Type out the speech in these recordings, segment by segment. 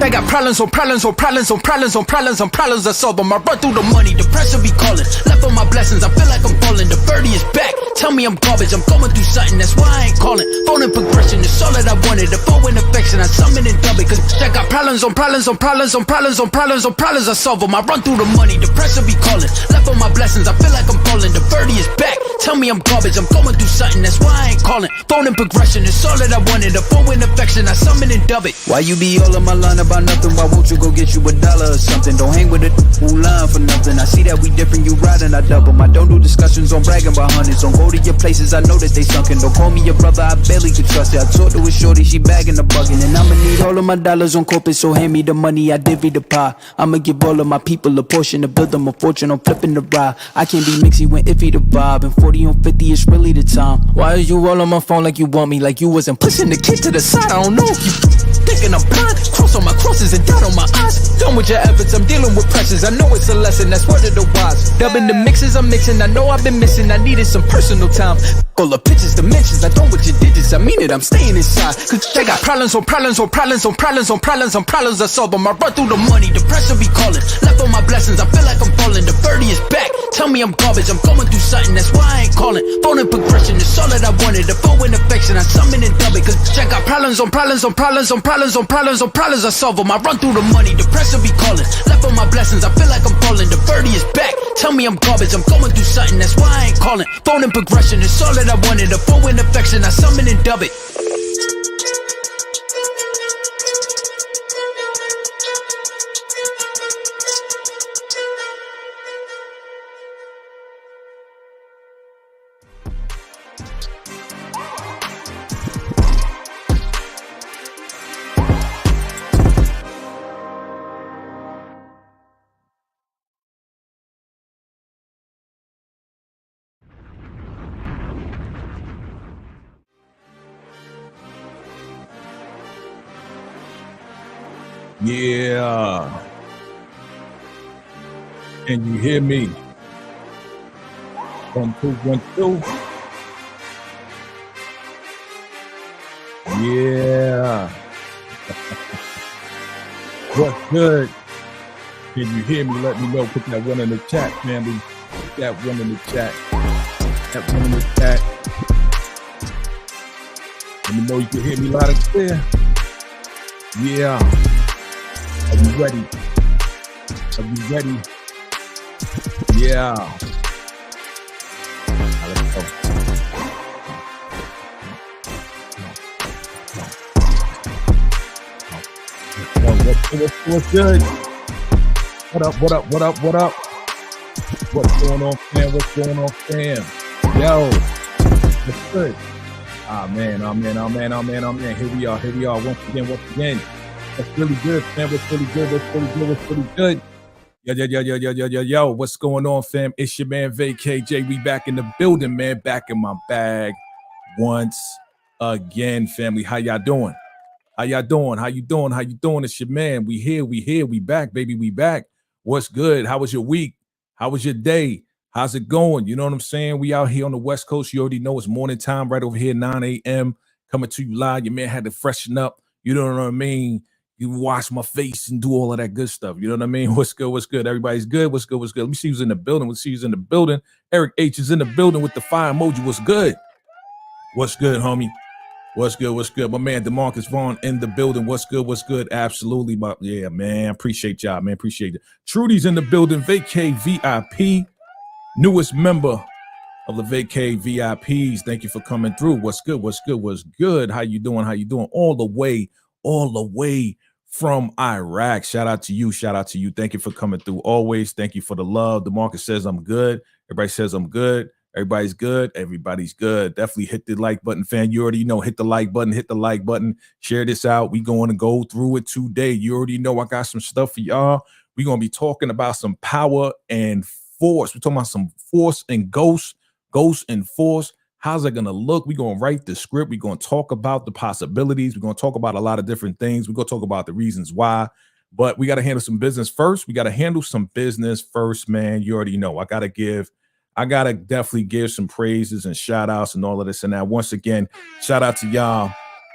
They got problems on problems on problems on problems on problems on problems. I solve them. I run through the money, the pressure be calling. Left on my blessings, I feel like I'm falling. The birdie is back. Tell me I'm garbage, I'm going through something, that's why I ain't calling. Phone and progression, it's all that I wanted. The phone and affection, I summon and dub it. Cause I got problems on problems on problems on problems on problems on problems. I solve them. I run through the money, the pressure be calling. Left on my blessings, I feel like I'm falling. The birdie is back. Tell me I'm garbage, I'm going through something, that's why I ain't calling. Phone and progression, it's all that I wanted. The phone and affection, I summon and dub it. Why you be all on my line about nothing? Why won't you go get you $1 or something? Don't hang with it who line for nothing. I see that we different, you riding, I double. I don't do discussions on bragging about hundreds. Don't go to your places, I know that they sunken. Don't call me your brother, I barely could trust it. I talked to a shorty, she bagging the bugging. And I'ma need all of my dollars on corporate, so hand me the money, I divvy the pie. I'ma give all of my people a portion to build them a fortune. I'm flipping the ride. I can't be mixy when iffy the vibe. And 40 on 50 is really the time. Why is you all on my phone like you want me? Like you wasn't pushing the kid to the side. I don't know if you thinking I'm blind. Cross on my crosses and down on my eyes. Done with your efforts, I'm dealing with pressures. I know it's a lesson, that's word of the wise. Dubbing the mixes I'm mixing, I know I've been missing. I needed some personal time. All the pictures, dimensions, I don't with your digits. I mean it, I'm staying inside. Cause they got problems on problems on problems on problems on problems on problems. I solve them. I run through the money, the pressure be calling. Left on my blessings, I feel like I'm falling. The birdie is back. Tell me I'm garbage, I'm going through something, that's why I ain't calling. Phone and progression, it's all that I wanted. The phone and affection, I summon and dub it. Cause I got problems on problems on problems on problems on problems on problems. I solve them. I run through the money, the pressure be calling. Left on my blessings, I feel like I'm falling. The birdie is back. Tell me I'm garbage, I'm going through something, that's why I ain't calling. Phone and progression, it's all that I wanted. The phone and affection, I summon and dub it. Yeah. Can you hear me? 1 2 1 2. Yeah. What's good? Can you hear me? Let me know. Put that one in the chat, family. Put that one in the chat. That one in the chat. Let me know you can hear me loud and clear. Yeah. Are you ready? Are you ready? Yeah. Now let's go. What's good? What up, what up, what up, what up? What's going on, fam? What's going on, fam? Yo, what's good? Ah, man. Here we are, once again. What's really good, fam? What's really good? Yo, what's going on, fam? It's your man, VACAY-J. We back in the building, man. Back in my bag once again, family. How y'all doing? How you doing? It's your man. We here. We back, baby. We back. What's good? How was your week? How was your day? How's it going? You know what I'm saying? We out here on the West Coast. You already know it's morning time right over here, 9 a.m. Coming to you live. Your man had to freshen up. You know what I mean? You wash my face and do all of that good stuff. You know what I mean? What's good? Everybody's good. What's good? Let me see who's in the building. Eric H is in the building with the fire emoji. What's good? What's good, homie? What's good? My man, DeMarcus Vaughn in the building. What's good? Absolutely. Yeah, man. Appreciate y'all, man. Appreciate it. Trudy's in the building. VACAY VIP. Newest member of the VACAY VIPs. Thank you for coming through. What's good? How you doing? All the way from Iraq. Shout out to you. Thank you for coming through always. Thank you for the love. DeMarcus says I'm good. Everybody says I'm good. Everybody's good. Definitely hit the like button, fan. You already know, hit the like button. Share this out. We going to go through it today. You already know I got some stuff for y'all. We're going to be talking about some power and force. We're talking about some force and ghost and force. How's it going to look? We're going to write the script. We're going to talk about the possibilities. We're going to talk about a lot of different things. We're going to talk about the reasons why. But we got to handle some business first. Man. You already know. I got to definitely give some praises and shout outs and all of this and that. Once again, shout out to y'all.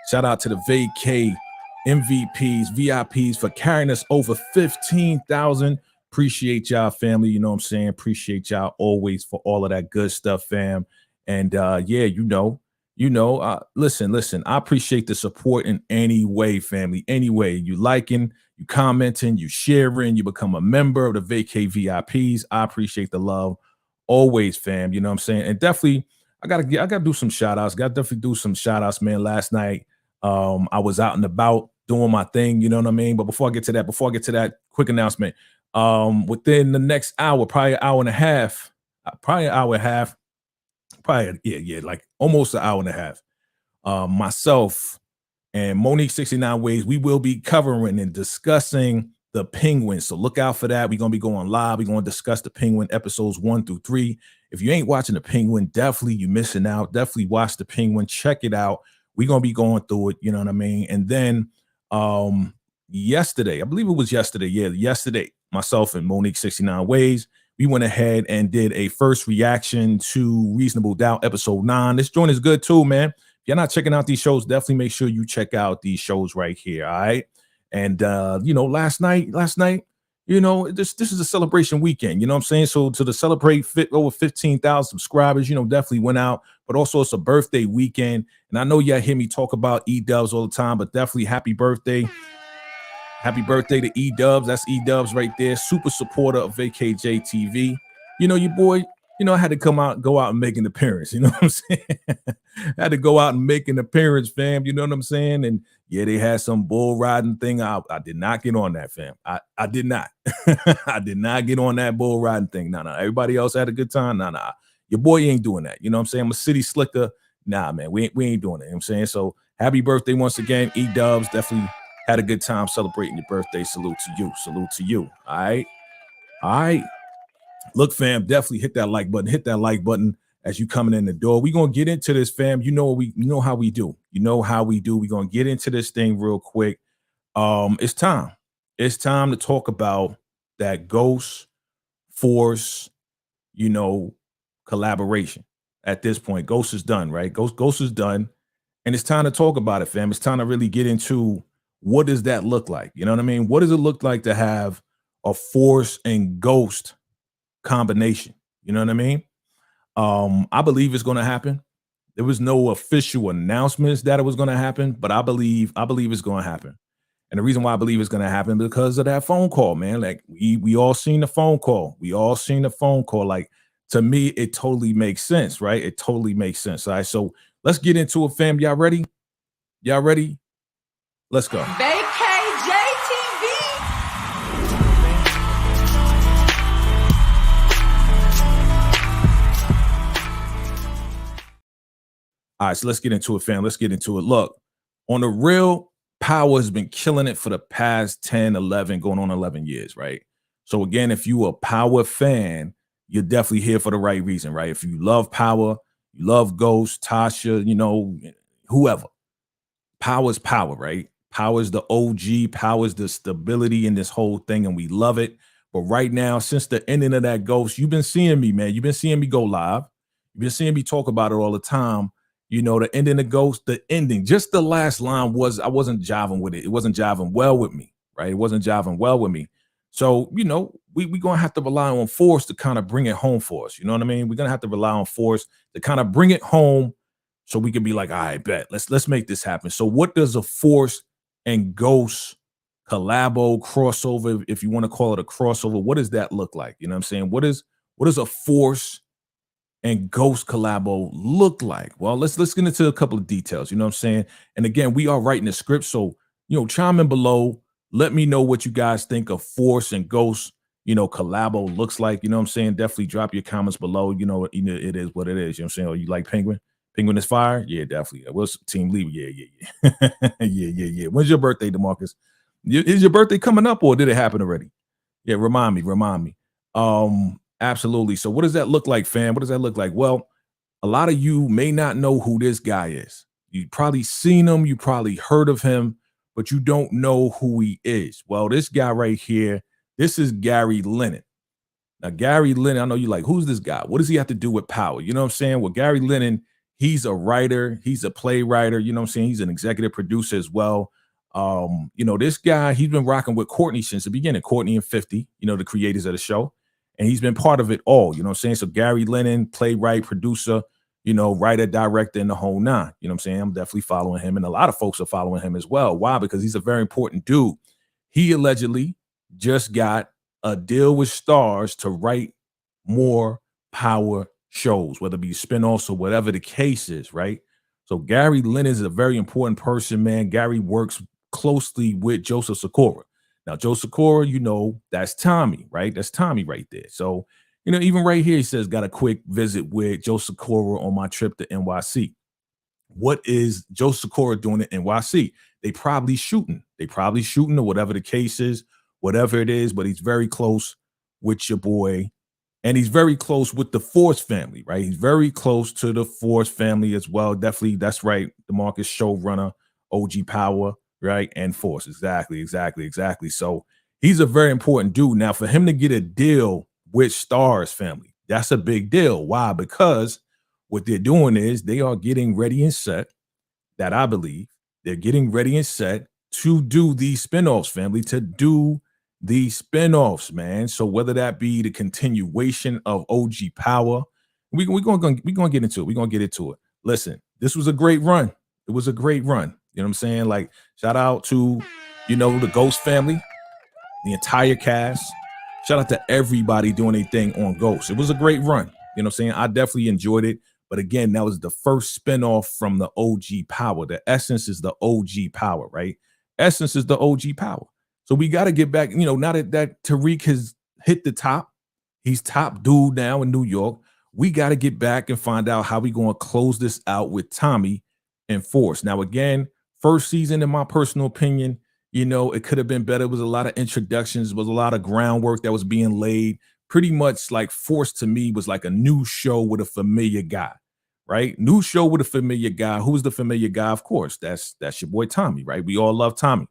Shout out to the VACAY MVPs, VIPs for carrying us over 15,000. Appreciate y'all, family. You know what I'm saying? Appreciate y'all always for all of that good stuff, fam. And yeah, listen, I appreciate the support in any way, family. Any way you liking, you commenting, you sharing, you become a member of the Vacay VIPs. I appreciate the love always, fam. You know what I'm saying? And definitely, I gotta do some shout outs. Gotta definitely do some shout outs, man. Last night, I was out and about doing my thing, you know what I mean? But before I get to that, quick announcement. Within the next hour, probably an hour and a half, like almost an hour and a half. Myself and Monique 69 Ways, we will be covering and discussing the Penguin. So look out for that. We're gonna be going live. We're gonna discuss the Penguin episodes 1 through 3. If you ain't watching the Penguin, definitely you missing out. Definitely watch the Penguin. Check it out. We're gonna be going through it, you know what I mean? And then yesterday, I believe it was yesterday. Yeah, yesterday, myself and Monique 69 Ways, we went ahead and did a first reaction to Reasonable Doubt episode 9. This joint is good too, man. If you're not checking out these shows, definitely make sure you check out these shows right here. All right. And last night, this is a celebration weekend, you know what I'm saying? So to celebrate over 15,000 subscribers, definitely went out, but also it's a birthday weekend. And I know y'all hear me talk about E-Dubs all the time, but definitely happy birthday. Happy birthday to E-Dubs. That's E-Dubs right there. Super supporter of VACAY-JayTV. Your boy, I had to go out and make an appearance. You know what I'm saying? I had to go out and make an appearance, fam. You know what I'm saying? And yeah, they had some bull riding thing. I did not get on that, fam. I did not. I did not get on that bull riding thing. No. Everybody else had a good time. No. Your boy ain't doing that. You know what I'm saying? I'm a city slicker. Nah, man, we ain't doing it. You know what I'm saying? So happy birthday once again, E-Dubs. Definitely had a good time celebrating your birthday. Salute to you. Salute to you. All right. Look, fam, definitely hit that like button. Hit that like button as you coming in the door. We're going to get into this, fam. You know how we do. You know how we do. We're going to get into this thing real quick. It's time. It's time to talk about that Ghost Force, collaboration. At this point, Ghost is done, right? Ghost is done. And it's time to talk about it, fam. It's time to really get into what does that look like? You know what I mean? What does it look like to have a Force and Ghost combination? You know what I mean? I believe it's going to happen. There was no official announcements that it was going to happen, but I believe it's going to happen. And the reason why I believe it's going to happen because of that phone call, man. Like we all seen the phone call. We all seen the phone call. Like to me, it totally makes sense, right? It totally makes sense. All right. So let's get into it, fam. Y'all ready? Y'all ready? Let's go. VACAY-JayTV. All right, so let's get into it, fam. Let's get into it. Look, on the real, Power has been killing it for the past 10, 11, going on 11 years, right? So again, if you a Power fan, you're definitely here for the right reason, right? If you love Power, you love Ghost, Tasha, whoever. Power's Power, right? Power is the OG. Power is the stability in this whole thing, and we love it. But right now, since the ending of that Ghost, you've been seeing me, man. You've been seeing me go live. You've been seeing me talk about it all the time. The ending of Ghost, the ending, just the last line I wasn't jiving with it. It wasn't jiving well with me, right? It wasn't jiving well with me. So, we're going to have to rely on Force to kind of bring it home for us. You know what I mean? We're going to have to rely on Force to kind of bring it home so we can be like, all right, bet. Let's make this happen. So what does a Force and Ghost collabo crossover, if you want to call it a crossover, what does that look like? You know what I'm saying? What does a Force and Ghost collabo look like? Well, let's get into a couple of details. You know what I'm saying? And again, we are writing the script. So, chime in below. Let me know what you guys think of Force and Ghost, collabo looks like. You know what I'm saying? Definitely drop your comments below. It is what it is. You know what I'm saying? Oh, you like Penguin? Penguin is fire? Yeah, definitely. What's Team Lee? Yeah. Yeah. When's your birthday, DeMarcus? Is your birthday coming up or did it happen already? Yeah, remind me. Absolutely. So what does that look like, fam? What does that look like? Well, a lot of you may not know who this guy is. You probably seen him, you probably heard of him, but you don't know who he is. Well, this guy right here, this is Gary Lennon. Now, Gary Lennon, I know you're like, who's this guy? What does he have to do with Power? You know what I'm saying? Well, Gary Lennon, he's a writer, he's a playwright, you know what I'm saying? He's an executive producer as well. You know, this guy, he's been rocking with Courtney since the beginning. Courtney and 50, you know, the creators of the show. And he's been part of it all, you know what I'm saying? So Gary Lennon, playwright, producer, you know, writer, director, and the whole nine. You know what I'm saying? I'm definitely following him. And a lot of folks are following him as well. Why? Because he's a very important dude. He allegedly just got a deal with Stars to write more Power shows, whether it be spinoffs or whatever the case is, right? So Gary Lennon is a very important person, man. Gary works closely with Joseph Sikora. Now, Joe Sikora, you know, that's Tommy, right? That's Tommy right there. So, you know, even right here, he says, got a quick visit with Joe Sikora on my trip to NYC. What is Joe Sikora doing at NYC? They probably shooting. Or whatever the case is, whatever it is, but he's very close with your boy. And he's very close with the Force family, right? He's very close to the Force family as well. Definitely, that's right. DeMarcus showrunner, OG Power, right? And Force. Exactly. So he's a very important dude. Now, for him to get a deal with Stars family, that's a big deal. Why? Because what they're doing is they are getting ready and set, that I believe, they're getting ready and set to do these spinoffs, family, to do the spinoffs, man. So whether that be the continuation of OG Power, we're gonna get into it. We're gonna get into it. Listen, this was a great run. It was a great run. You know what I'm saying? Like, shout out to, you know, the Ghost family, the entire cast. Shout out to everybody doing their thing on Ghost. It was a great run. You know what I'm saying? I definitely enjoyed it. But again, that was the first spinoff from the OG Power. The Essence is the OG Power, right? Essence is the OG Power. So we got to get back, you know, now that Tariq has hit the top, he's top dude now in New York. We got to get back and find out how we going to close this out with Tommy and Force. Now, again, first season, in my personal opinion, you know, it could have been better. It was a lot of introductions, was a lot of groundwork that was being laid. Pretty much like Force to me was like a new show with a familiar guy, right? New show with a familiar guy. Who's the familiar guy? Of course, that's your boy Tommy, right? We all love Tommy.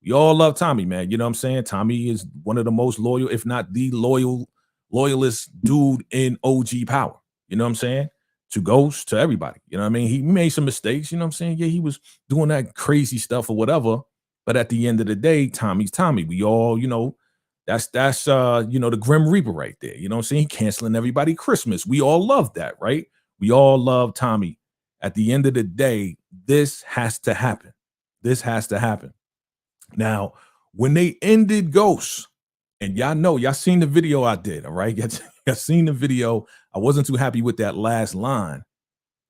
We all love Tommy, man. You know what I'm saying? Tommy is one of the most loyal, if not the loyalist dude in OG Power. You know what I'm saying? To Ghost, to everybody. You know what I mean? He made some mistakes. You know what I'm saying? Yeah, he was doing that crazy stuff or whatever. But at the end of the day, Tommy's Tommy. We all, you know, that's you know, the Grim Reaper right there. You know what I'm saying? Canceling everybody Christmas. We all love that, right? We all love Tommy. At the end of the day, this has to happen. This has to happen. Now, when they ended Ghost, and y'all know, y'all seen the video I did, all right? Y'all seen the video. I wasn't too happy with that last line.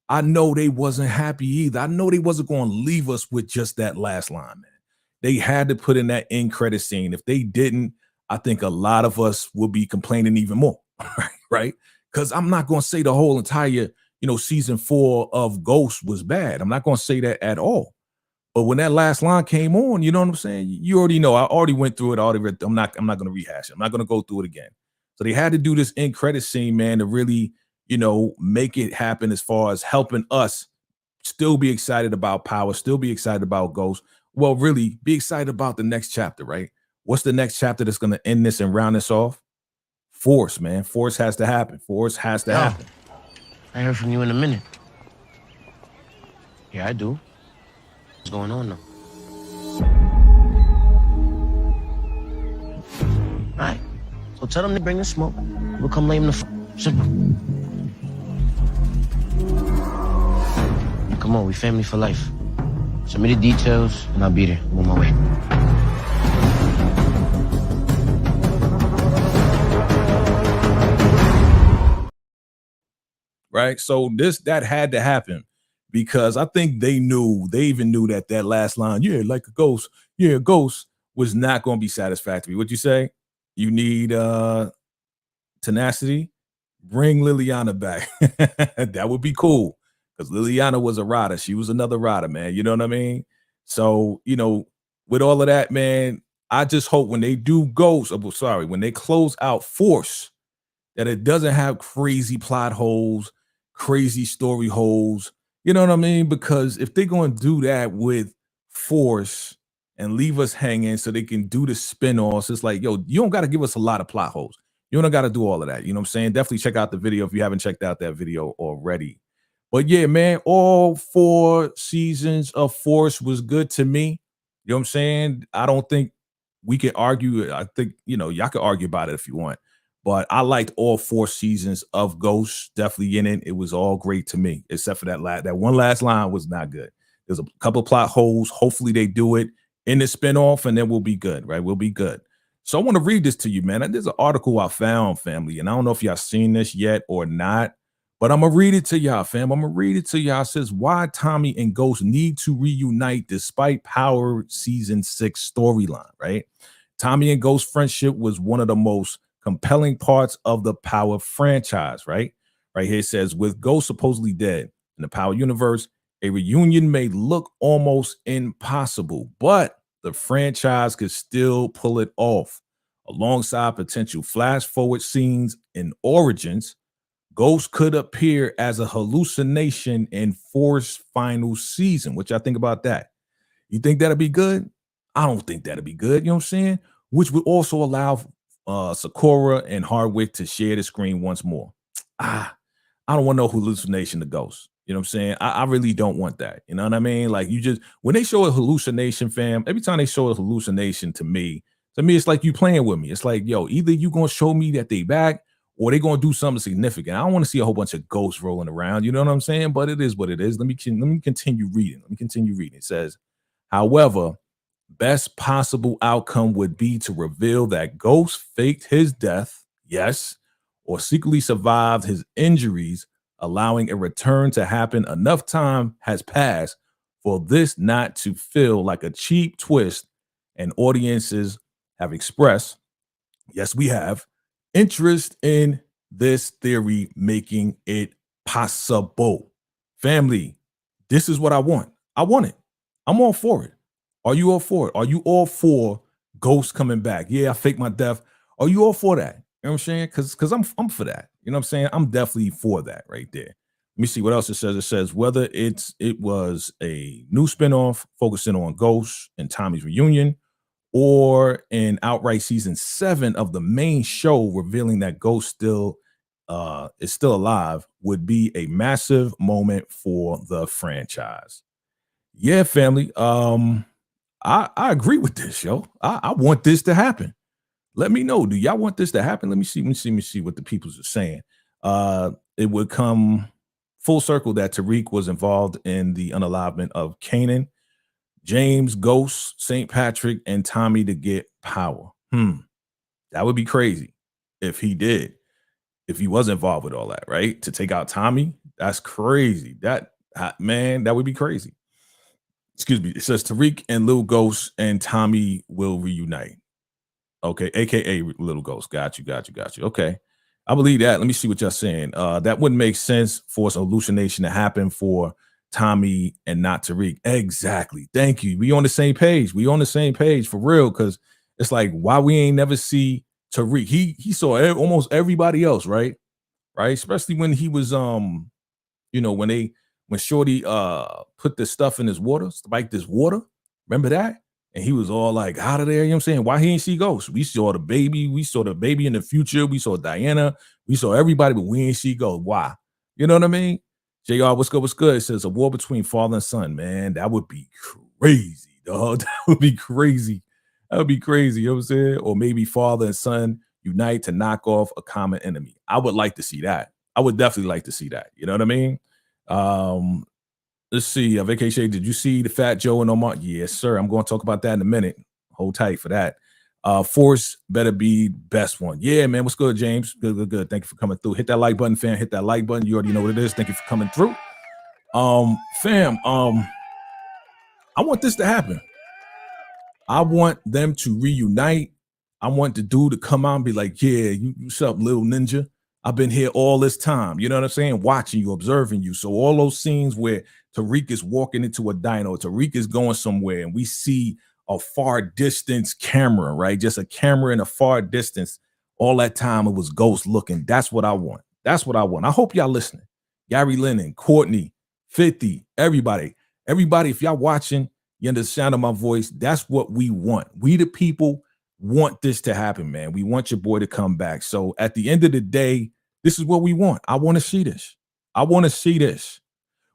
I know they wasn't happy either. I know they wasn't going to leave us with just that last line, man. They had to put in that end credit scene. If they didn't, I think a lot of us would be complaining even more, right? Because I'm not going to say the whole entire, you know, season 4 of Ghost was bad. I'm not going to say that at all. But when that last line came on, you know what I'm saying? You already know. I already went through it. I'm not going to rehash it. I'm not going to go through it again. So they had to do this end credit scene, man, to really, you know, make it happen as far as helping us still be excited about Power, still be excited about Ghost. Well, really be excited about the next chapter, right? What's the next chapter that's going to end this and round this off? Force, man. Force has to happen. Force has to happen. I heard from you in a minute. Yeah, I do. What's going on though? All right. So tell them to bring the smoke. We'll come lay him the simple. Come on, we family for life. Send me the details and I'll be there. I'm on my way. Right. So that had to happen because I think they even knew that last line, yeah, like a ghost. Yeah, ghost was not going to be satisfactory. What'd you say? You need tenacity. Bring Liliana back. That would be cool because Liliana was a rider. She was another rider, man. You know what I mean? So, you know, with all of that, man, I just hope when they do Ghost, when they close out Force, that it doesn't have crazy plot holes, crazy story holes. You know what I mean? Because if they're going to do that with Force and leave us hanging so they can do the spin-offs, it's like, yo, you don't got to give us a lot of plot holes. You don't got to do all of that. You know what I'm saying? Definitely check out the video if you haven't checked out that video already. But yeah, man, all 4 seasons of Force was good to me. You know what I'm saying? I don't think we can argue. I think, y'all can argue about it if you want. But I liked all 4 seasons of Ghost, definitely in it. It was all great to me, except for that one last line was not good. There's a couple of plot holes. Hopefully they do it in the spinoff, and then we'll be good, right? We'll be good. So I want to read this to you, man. There's an article I found, family, and I don't know if y'all seen this yet or not, but I'm gonna read it to y'all, fam. I'm gonna read it to y'all. It says why Tommy and Ghost need to reunite despite Power Season 6 storyline, right? Tommy and Ghost friendship was one of the most compelling parts of the Power franchise, right? Right here it says, with Ghost supposedly dead in the Power universe, a reunion may look almost impossible, but the franchise could still pull it off. Alongside potential flash forward scenes in Origins, Ghost could appear as a hallucination in Force's final season. What y'all think about that? You think that'd be good? I don't think that'd be good. You know what I'm saying? Which would also allow Sakura and Hardwick to share the screen once more. I don't want no hallucination to Ghost. You know what I'm saying? I really don't want that. You know what I mean? Like when they show a hallucination, fam, every time they show a hallucination to me, it's like you playing with me. It's like, yo, either you gonna show me that they back or they gonna do something significant. I don't want to see a whole bunch of ghosts rolling around. You know what I'm saying? But it is what it is. Let me continue reading. It says, however, best possible outcome would be to reveal that Ghost faked his death, yes, or secretly survived his injuries, allowing a return to happen. Enough time has passed for this not to feel like a cheap twist, and audiences have expressed, yes, we have, interest in this theory, making it possible. Family, this is what I want. I want it. I'm all for it. Are you all for it? Are you all for Ghost coming back? Yeah, I faked my death. Are you all for that? You know what I'm saying? Because I'm for that. You know what I'm saying? I'm definitely for that right there. Let me see what else it says. It says whether it was a new spinoff focusing on Ghost and Tommy's reunion, or an outright season 7 of the main show revealing that Ghost is still alive, would be a massive moment for the franchise. Yeah, family. I agree with this, yo. I want this to happen. Let me know. Do y'all want this to happen? Let me see what the peoples are saying. It would come full circle that Tariq was involved in the unalivement of Kanan, James, Ghost, St. Patrick, and Tommy to get power. That would be crazy if he did. If he was involved with all that, right? To take out Tommy, that's crazy. That would be crazy. Excuse me. It says Tariq and Lil Ghost and Tommy will reunite. Okay, aka Little Ghost. Got you. Okay. I believe that. Let me see what y'all saying. That wouldn't make sense for a hallucination to happen for Tommy and not Tariq. Exactly. Thank you. We on the same page. For real. Cause it's like, why we ain't never see Tariq? He saw almost everybody else, right? Right. Especially when he was when Shorty put the stuff in his water, spiked his water. Remember that? And he was all like out of there. You know what I'm saying? Why he ain't see Ghost? We saw the baby. We saw the baby in the future. We saw Diana. We saw everybody, but we ain't see Ghost. Why? You know what I mean? JR, what's good? What's good? It says a war between father and son. Man, that would be crazy, dog. That would be crazy. You know what I'm saying? Or maybe father and son unite to knock off a common enemy. I would like to see that. I would definitely like to see that. You know what I mean? Let's see. Vacation, did you see the Fat Joe and Omar? Yes, sir. I'm going to talk about that in a minute. Hold tight for that. Force better be best one. Yeah, man. What's good, James? Good. Thank you for coming through. Hit that like button, fam. Hit that like button. You already know what it is. Thank you for coming through. Fam, I want this to happen. I want them to reunite. I want the dude to come out and be like, yeah, you what's up, little ninja? I've been here all this time. You know what I'm saying? Watching you, observing you. So all those scenes where Tariq is walking into a dino, Tariq is going somewhere, and we see a far distance camera, right? Just a camera in a far distance. All that time it was Ghost looking. That's what I want. I hope y'all listening. Gary Lennon, Courtney, 50, everybody, if y'all watching, you understand the sound of my voice. That's what we want. We the people want this to happen, man. We want your boy to come back. So at the end of the day, this is what we want. I want to see this.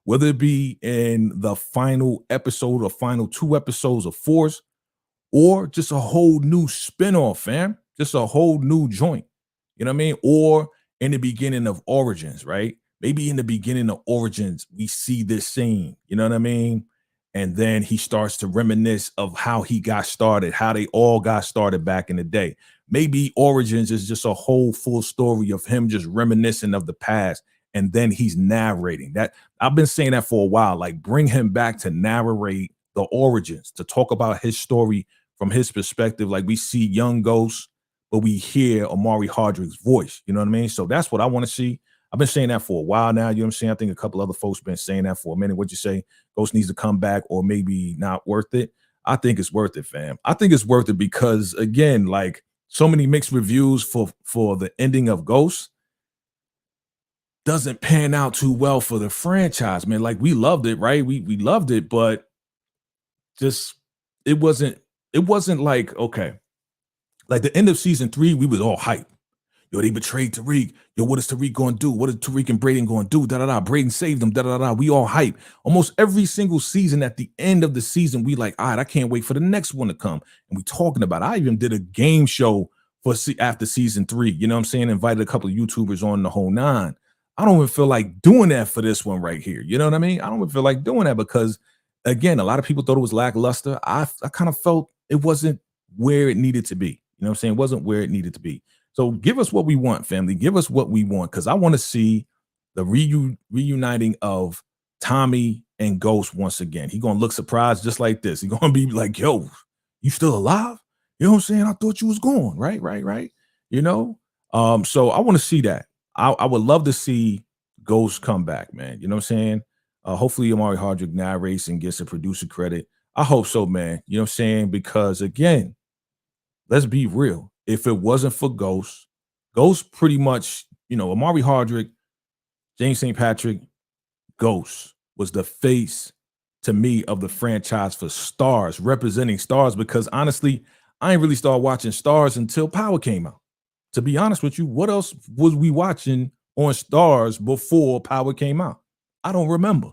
whether it be in the final episode or final 2 episodes of Force, or just a whole new spinoff, fam. Just a whole new joint. You know what I mean? Or in the beginning of Origins, right? Maybe in the beginning of Origins, we see this scene. You know what I mean? And then he starts to reminisce of how he got started, how they all got started back in the day. Maybe Origins is just a whole full story of him just reminiscing of the past. And then he's narrating that. I've been saying that for a while. Like, bring him back to narrate the Origins, to talk about his story from his perspective. Like, we see young Ghost, but we hear Omari Hardrick's voice. You know what I mean? So that's what I want to see. I've been saying that for a while now. You know what I'm saying? I think a couple other folks been saying that for a minute. What'd you say? Ghost needs to come back, or maybe not worth it? I think it's worth it, fam. I think it's worth it because, again, like, so many mixed reviews for the ending of Ghost doesn't pan out too well for the franchise, man. Like, we loved it, right? We loved it, but just it wasn't like, okay. Like, the end of season 3, we was all hype. Yo, they betrayed Tariq. Yo, what is Tariq going to do? What is Tariq and Braden going to do? Da-da-da. Braden saved them. Da-da-da. We all hype. Almost every single season, at the end of the season, we like, all right, I can't wait for the next one to come. And we talking about it. I even did a game show for after season 3. You know what I'm saying? Invited a couple of YouTubers on the whole 9. I don't even feel like doing that for this one right here. You know what I mean? I don't even feel like doing that because, again, a lot of people thought it was lackluster. I kind of felt it wasn't where it needed to be. You know what I'm saying? It wasn't where it needed to be. So give us what we want, family. Give us what we want, because I want to see the reuniting of Tommy and Ghost once again. He's going to look surprised just like this. He's going to be like, yo, you still alive? You know what I'm saying? I thought you was gone. Right. You know? So I want to see that. I would love to see Ghost come back, man. You know what I'm saying? Hopefully Omari Hardrick narrates and gets a producer credit. I hope so, man. You know what I'm saying? Because, again, let's be real. If it wasn't for Ghost pretty much, you know, Omari Hardrick, James St. Patrick, Ghost was the face, to me, of the franchise for Stars, representing Stars, because honestly, I ain't really started watching Stars until Power came out. To be honest with you, what else was we watching on Stars before Power came out? I don't remember.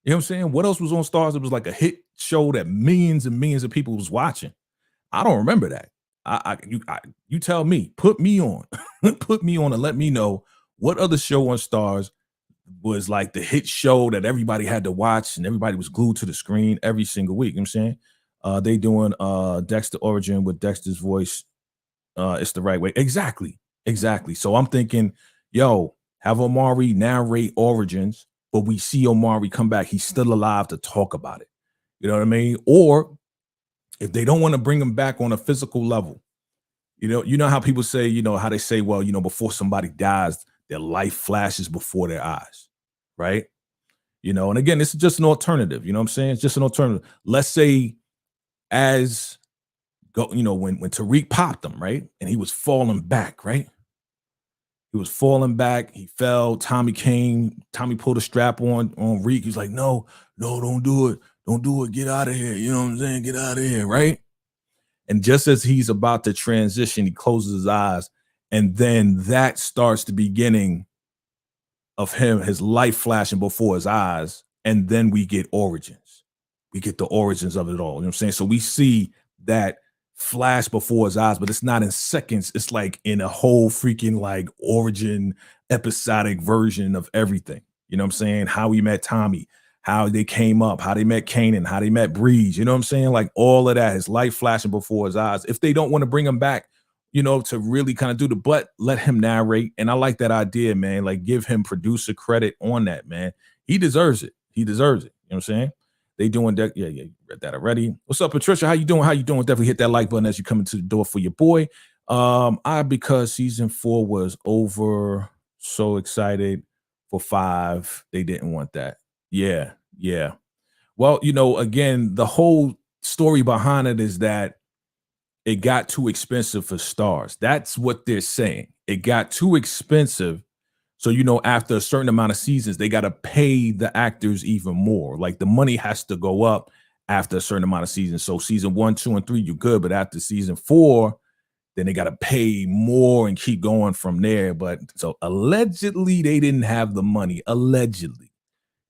You know what I'm saying? What else was on Stars? It was like a hit show that millions and millions of people was watching. I don't remember that. You tell me, put me on, put me on and let me know what other show on Stars was like the hit show that everybody had to watch and everybody was glued to the screen every single week. You know what I'm saying? They doing Dexter Origin with Dexter's voice. It's the right way. Exactly. So I'm thinking, yo, have Omari narrate Origins, but we see Omari come back. He's still alive to talk about it. You know what I mean? Or if they don't want to bring him back on a physical level, you know how people say, you know, how they say, well, you know, before somebody dies, their life flashes before their eyes, right? You know, and again, this is just an alternative. You know what I'm saying? It's just an alternative. Let's say when Tariq popped him, right? And he was falling back, right? He was falling back. He fell. Tommy came. Tommy pulled a strap on Reek. He's like, no, don't do it. Don't do it. Get out of here. You know what I'm saying? Get out of here, right? And just as he's about to transition, he closes his eyes. And then that starts the beginning of him, his life flashing before his eyes. And then we get Origins. We get the origins of it all. You know what I'm saying? So we see that flash before his eyes, but it's not in seconds. It's like in a whole freaking like origin episodic version of everything. You know what I'm saying? How he met Tommy, how they came up, how they met Kanan, how they met Breeze. You know what I'm saying? Like all of that, his life flashing before his eyes. If they don't want to bring him back, you know, to really kind of do the but, let him narrate. And I like that idea, man. Like give him producer credit on that, man. He deserves it. He deserves it. You know what I'm saying? They doing that. Yeah, read that already. What's up, Patricia? How you doing? Definitely hit that like button as you come into the door for your boy. Because season 4 was over. So excited for 5. They didn't want that. Yeah. Well, you know, again, the whole story behind it is that it got too expensive for Stars. That's what they're saying. It got too expensive. So, you know, after a certain amount of seasons, they got to pay the actors even more. Like the money has to go up after a certain amount of seasons. So season 1, 2, and 3, you're good. But after season 4, then they got to pay more and keep going from there. But so allegedly they didn't have the money. Allegedly.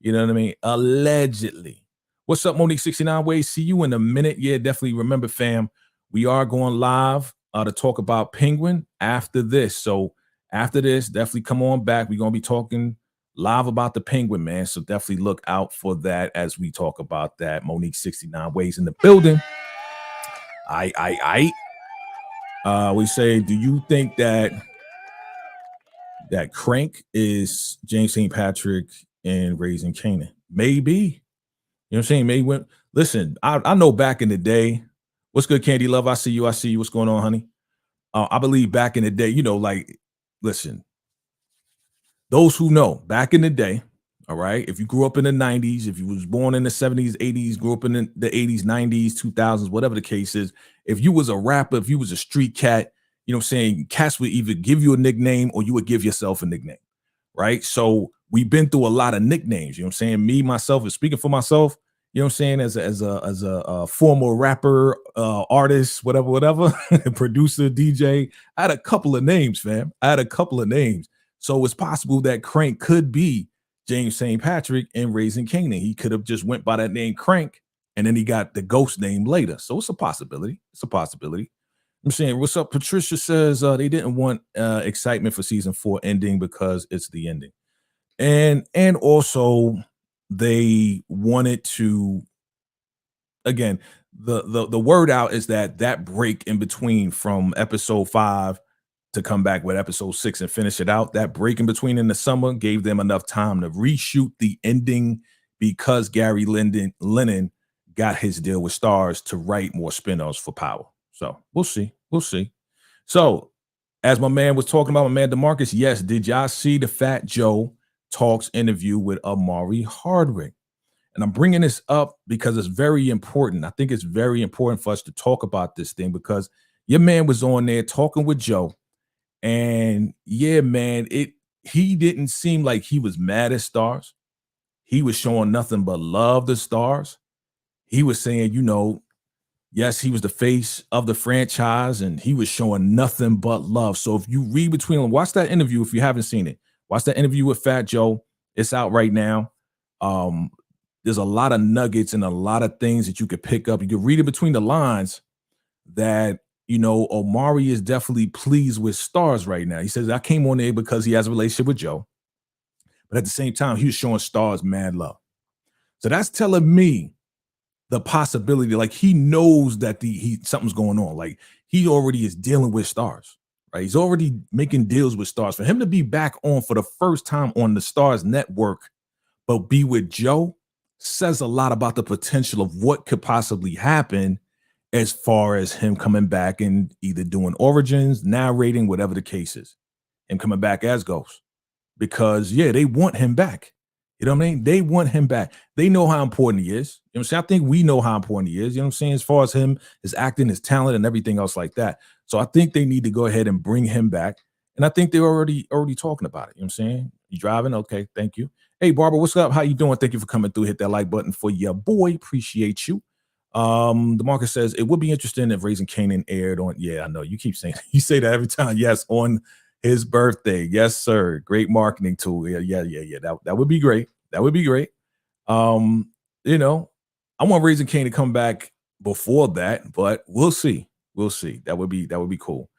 You know what I mean? Allegedly. What's up, Monique 69 Ways? See you in a minute. Yeah, definitely. Remember, fam, we are going live to talk about Penguin after this. So after this, definitely come on back. We're going to be talking live about the Penguin, man. So definitely look out for that as we talk about that. Monique 69 Ways in the building. We say, do you think that Crank is James St. Patrick and Raising Canaan? Maybe. You know what I'm saying? Maybe when listen, I know back in the day. What's good, Candy Love? I see you. What's going on, honey? I believe back in the day, you know, like, listen, those who know back in the day, all right, if you grew up in the 90s, if you was born in the 70s, 80s, grew up in the 80s, 90s, 2000s, whatever the case is, if you was a rapper, if you was a street cat, you know what I'm saying, cats would either give you a nickname or you would give yourself a nickname, right? So we've been through a lot of nicknames, you know what I'm saying? Me, myself, and speaking for myself, you know what I'm saying, as a former rapper, artist, whatever, producer, DJ, I had a couple of names, fam. So it's possible that Crank could be James St. Patrick in Raising Canaan. He could have just went by that name Crank, and then he got the ghost name later. So it's a possibility. I'm saying, what's up? Patricia says they didn't want excitement for season 4 ending because it's the ending. And also they wanted to, again, the word out is that break in between from episode 5 to come back with episode 6 and finish it out. That break in between in the summer gave them enough time to reshoot the ending because Gary Lennon got his deal with Stars to write more spin-offs for Power. So we'll see. So as my man was talking about, my man DeMarcus, yes, did y'all see the Fat Joe Talks interview with Amari Hardwick? And I'm bringing this up because it's very important. I think it's very important for us to talk about this thing because your man was on there talking with Joe. And yeah, man, he didn't seem like he was mad at Stars. He was showing nothing but love to Stars. He was saying, you know, yes, he was the face of the franchise and he was showing nothing but love. So if you read between them, watch that interview if you haven't seen it. Watch that interview with Fat Joe. It's out right now. There's a lot of nuggets and a lot of things that you could pick up. You could read it between the lines that, you know, Omari is definitely pleased with Stars right now. He says, I came on there because he has a relationship with Joe. But at the same time, he was showing Stars mad love. So that's telling me the possibility, like he knows that something's going on. Like he already is dealing with Stars, right? He's already making deals with Stars. For him to be back on for the first time on the Stars network, but be with Joe, says a lot about the potential of what could possibly happen as far as him coming back and either doing Origins, narrating, whatever the case is, and coming back as Ghost. Because, yeah, they want him back. You know what I mean? They want him back. They know how important he is. You know what I'm saying? I think we know how important he is. You know what I'm saying? As far as him, his acting, his talent, and everything else like that. So I think they need to go ahead and bring him back. And I think they're already talking about it. You know what I'm saying? You driving? Okay, thank you. Hey, Barbara, what's up? How you doing? Thank you for coming through. Hit that like button for your boy. Appreciate you. DeMarcus says, it would be interesting if Raising Canaan aired on, yeah, I know. You keep saying, you say that every time. Yes, on his birthday. Yes, sir. Great marketing tool. Yeah. That would be great. That would be great. You know, I want Raising Canaan to come back before that, but we'll see. We'll see. That would be cool.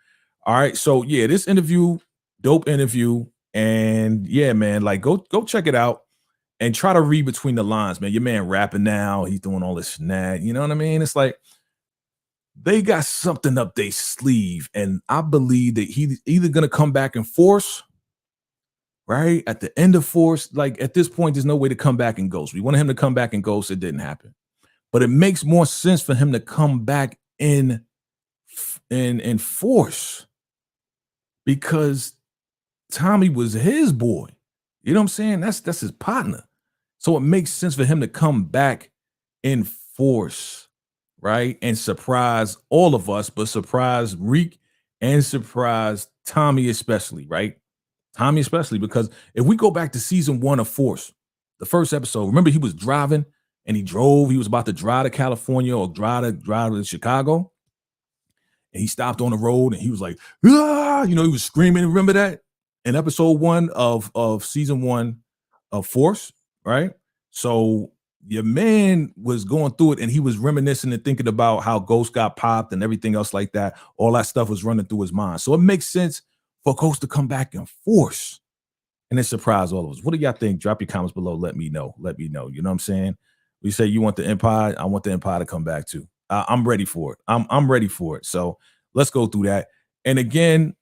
All right. So yeah, this interview, dope interview. And yeah, man, like go check it out and try to read between the lines, man. Your man rapping now, he's doing all this snag. You know what I mean? It's like they got something up their sleeve, and I believe that he's either gonna come back in Force, right? At the end of Force, like at this point, there's no way to come back in Ghost. We wanted him to come back in Ghost, it didn't happen. But it makes more sense for him to come back in Force because Tommy was his boy. You know what I'm saying? That's his partner. So it makes sense for him to come back in Force, right? And surprise all of us, but surprise Reek and surprise Tommy especially, right? Tommy especially, because if we go back to season 1 of Force, the first episode, remember he was driving and he was about to drive to California or drive to Chicago. And he stopped on the road and he was like, ah, you know, he was screaming. Remember that? In episode 1 of season 1 of Force, right? So your man was going through it and he was reminiscing and thinking about how Ghost got popped and everything else like that. All that stuff was running through his mind. So it makes sense for Ghost to come back in force and then surprise all of us. What do y'all think? Drop your comments below. Let me know. Let me know. You know what I'm saying? We say you want the Empire. I want the Empire to come back too. I'm ready for it. I'm ready for it. So let's go through that. And again,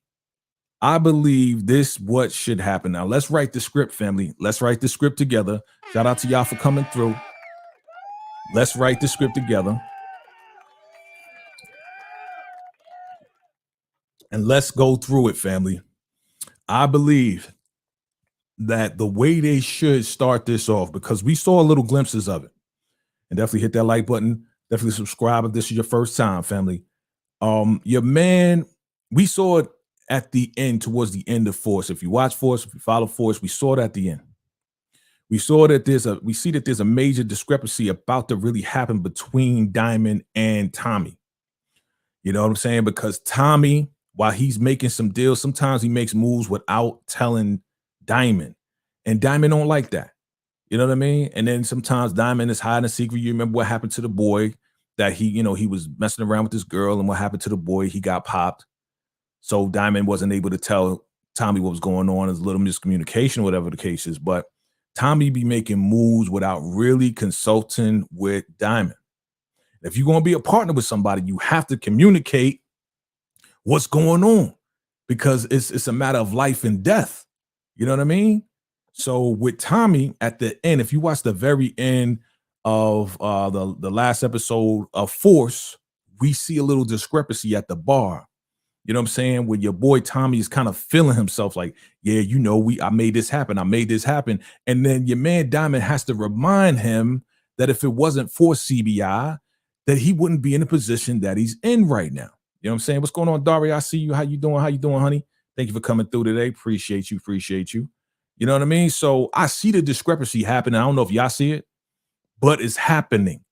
I believe this what should happen. Now let's write the script, family. Let's write the script together. Shout out to y'all for coming through. Let's write the script together. And let's go through it, family. I believe that the way they should start this off, because we saw little glimpses of it, and definitely hit that like button. Definitely subscribe if this is your first time, family. Your man, we saw it at the end, towards the end of Force. If you watch Force, if you follow Force, we saw it at the end. We saw that we see that there's a major discrepancy about to really happen between Diamond and Tommy. You know what I'm saying? Because Tommy, while he's making some deals, sometimes he makes moves without telling Diamond, and Diamond don't like that. You know what I mean? And then sometimes Diamond is hiding a secret. You remember what happened to the boy that he was messing around with this girl, and what happened to the boy? He got popped. So Diamond wasn't able to tell Tommy what was going on. There's a little miscommunication, whatever the case is. But Tommy be making moves without really consulting with Diamond. If you're going to be a partner with somebody, you have to communicate what's going on, because it's a matter of life and death. You know what I mean? So with Tommy at the end, if you watch the very end of the last episode of Force, we see a little discrepancy at the bar. You know what I'm saying? When your boy Tommy is kind of feeling himself like, yeah, I made this happen. I made this happen. And then your man Diamond has to remind him that if it wasn't for CBI, that he wouldn't be in the position that he's in right now. You know what I'm saying? What's going on, Daria? I see you. How you doing? How you doing, honey? Thank you for coming through today. Appreciate you. Appreciate you. You know what I mean? So I see the discrepancy happening. I don't know if y'all see it, but it's happening.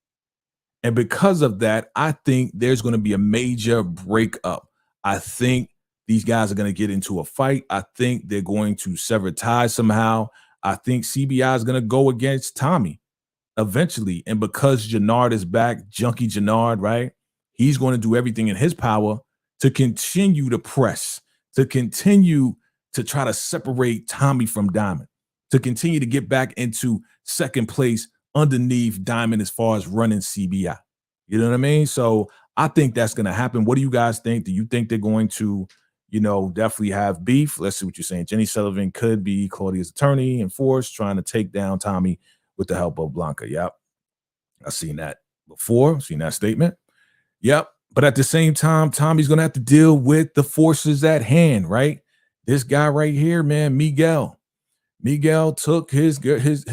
And because of that, I think there's going to be a major breakup. I think these guys are going to get into a fight. I think they're going to sever ties somehow. I think CBI is going to go against Tommy eventually. And because Jannard is back, Junkie Jannard, right? He's going to do everything in his power to continue to press, to continue to try to separate Tommy from Diamond, to continue to get back into second place underneath Diamond as far as running CBI. You know what I mean? So I think that's going to happen. What do you guys think? Do you think they're going to, definitely have beef? Let's see what you're saying. Jenny Sullivan could be Claudia's attorney in Force, trying to take down Tommy with the help of Blanca. Yep. I've seen that before. Seen that statement. Yep. But at the same time, Tommy's going to have to deal with the forces at hand, right? This guy right here, man, Miguel. Miguel took his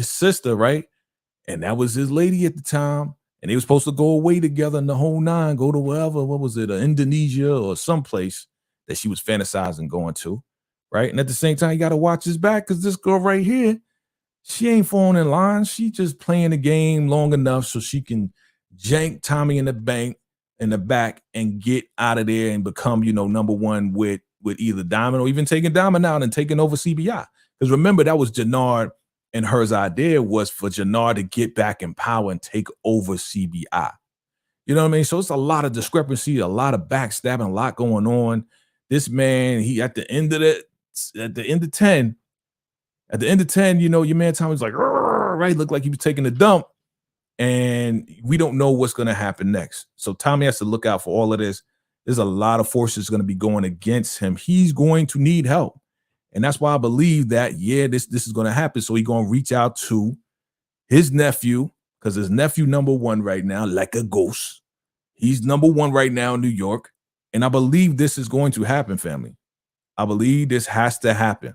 sister, right? And that was his lady at the time. And they were supposed to go away together in the whole nine, go to wherever, what was it, Indonesia or someplace that she was fantasizing going to, right? And at the same time, you got to watch his back, because this girl right here, she ain't falling in line. She just playing the game long enough so she can jank Tommy in the back and get out of there and become, number one with either Diamond, or even taking Diamond out and taking over CBI. Because remember, that was Jannard, and her idea was for Jannard to get back in power and take over CBI. You know what I mean? So it's a lot of discrepancy, a lot of backstabbing, a lot going on. This man, he at the end of 10, your man Tommy's like, right, looked like he was taking a dump, and we don't know what's going to happen next. So Tommy has to look out for all of this. There's a lot of forces going to be going against him. He's going to need help. And that's why I believe that, this is going to happen. So he's going to reach out to his nephew, because his nephew number one right now, like a ghost. He's number one right now in New York. And I believe this is going to happen, family. I believe this has to happen.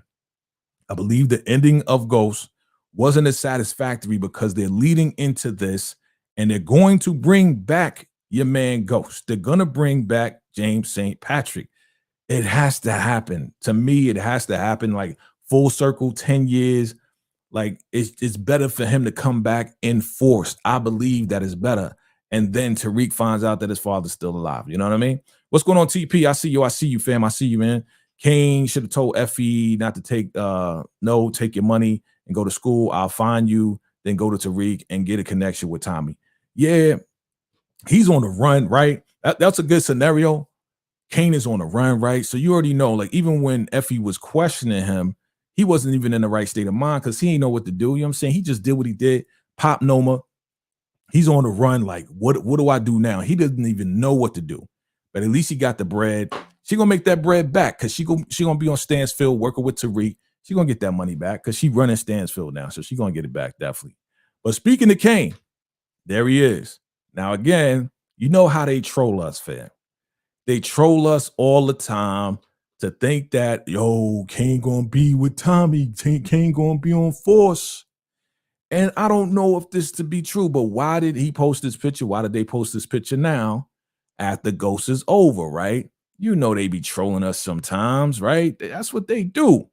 I believe the ending of Ghost wasn't as satisfactory, because they're leading into this, and they're going to bring back your man Ghost. They're going to bring back James St. Patrick. It has to happen. To me, it has to happen, like full circle, 10 years. Like it's better for him to come back in Force. I believe that is better. And then Tariq finds out that his father's still alive. You know what I mean? What's going on, TP? I see you, fam. I see you, man. Kane should have told Effie not to take your money and go to school. I'll find you. then go to Tariq and get a connection with Tommy. Yeah, he's on the run, right? That's a good scenario. Kane is on the run, right? So you already know, like, even when Effie was questioning him, he wasn't even in the right state of mind because he didn't know what to do. You know what I'm saying? He just did what he did. Pop Noma, he's on the run. Like, what do I do now? He doesn't even know what to do. But at least he got the bread. She gonna make that bread back because she gonna be on Stansfield working with Tariq. She gonna get that money back because she running Stansfield now. So she gonna get it back, definitely. But speaking of Kane, there he is. Now, again, you know how they troll us, fam. They troll us all the time to think that, yo, Kane gonna be with Tommy. Kane gonna be on Force. And I don't know if this to be true, but why did he post this picture? Why did they post this picture now after Ghost is over, right? You know they be trolling us sometimes, right? That's what they do.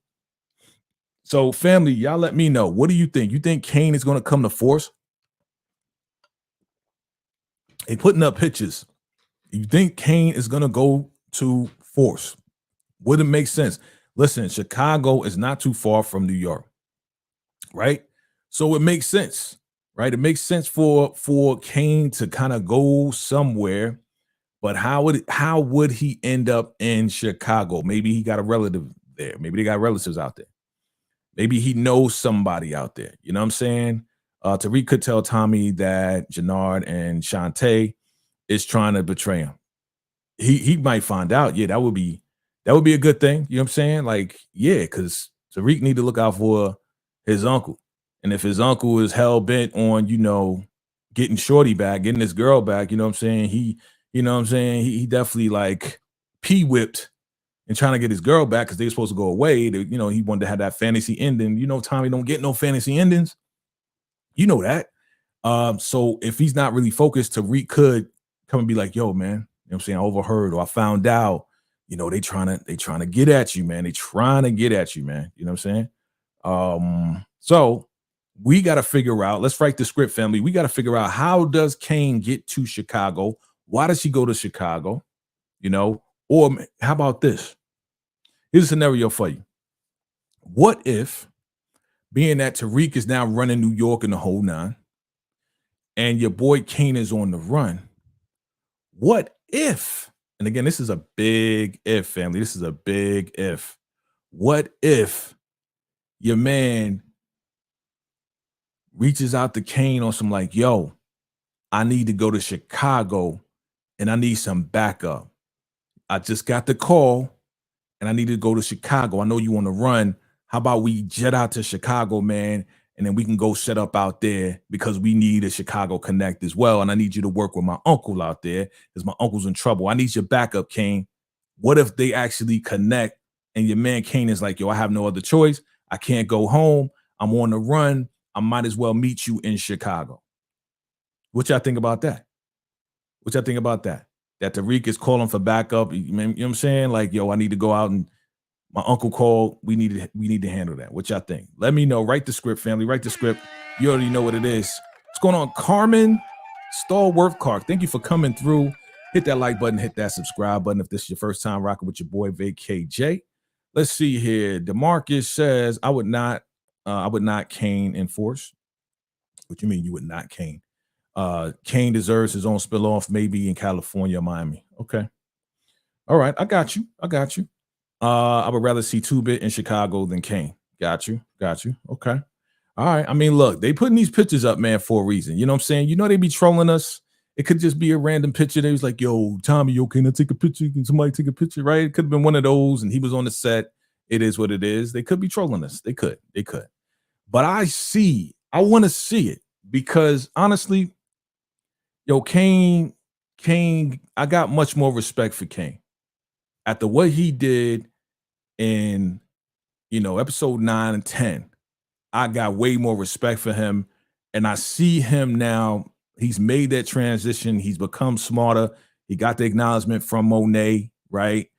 So, family, y'all let me know. What do you think? You think Kane is gonna come to Force? They putting up pictures. You think Kane is going to go to Force? Would it make sense? Listen, Chicago is not too far from New York, right? So it makes sense, right? It makes sense for Kane to kind of go somewhere, but how would he end up in Chicago? Maybe he got a relative there. Maybe they got relatives out there. Maybe he knows somebody out there. You know what I'm saying? Tariq could tell Tommy that Jannard and Shantae is trying to betray him. He might find out. Yeah, that would be a good thing. You know what I'm saying? Like, yeah, because Tariq need to look out for his uncle. And if his uncle is hell bent on, getting Shorty back, getting this girl back, you know what I'm saying? He definitely like P-whipped and trying to get his girl back because they were supposed to go away. He wanted to have that fantasy ending. Tommy don't get no fantasy endings. You know that. So if he's not really focused, Tariq could come and be like, yo, man, you know what I'm saying? I overheard or I found out, they trying to get at you, man. They trying to get at you, man. You know what I'm saying? So we got to figure out, let's write the script, family. We got to figure out, how does Kane get to Chicago? Why does he go to Chicago? Or how about this? Here's a scenario for you. What if, being that Tariq is now running New York and the whole nine, and your boy Kane is on the run, what if, and again, this is a big if, family, this is a big if. What if your man reaches out to Kane on some like, yo, I need to go to Chicago and I need some backup. I just got the call and I need to go to Chicago. I know you on the run. How about we jet out to Chicago, man, and then we can go set up out there because we need a Chicago connect as well. And I need you to work with my uncle out there because my uncle's in trouble. I need your backup, Kane. What if they actually connect and your man Kane is like, yo, I have no other choice. I can't go home. I'm on the run. I might as well meet you in Chicago. What y'all think about that? What y'all think about that? That Tariq is calling for backup. You know what I'm saying? Like, yo, I need to go out and my uncle called. We need to handle that. What y'all think? Let me know. Write the script, family. Write the script. You already know what it is. What's going on? Carmen Stallworth Clark. Thank you for coming through. Hit that like button. Hit that subscribe button if this is your first time rocking with your boy VACAY. Let's see here. DeMarcus says, I would not Kane in Force. What you mean you would not Kane? Kane deserves his own spinoff, maybe in California or Miami. Okay. All right. I got you. I would rather see 2-Bit in Chicago than Kane. Got you. Okay. All right. I mean, look, they putting these pictures up, man, for a reason. You know what I'm saying? They be trolling us. It could just be a random picture. They was like, yo, Tommy, yo, can I take a picture? Can somebody take a picture? Right? It could have been one of those, and he was on the set. It is what it is. They could be trolling us. They could. But I want to see it because honestly, yo, Kane, I got much more respect for Kane. After what he did in, episode 9 and 10, I got way more respect for him. And I see him now. He's made that transition. He's become smarter. He got the acknowledgement from Monet, right?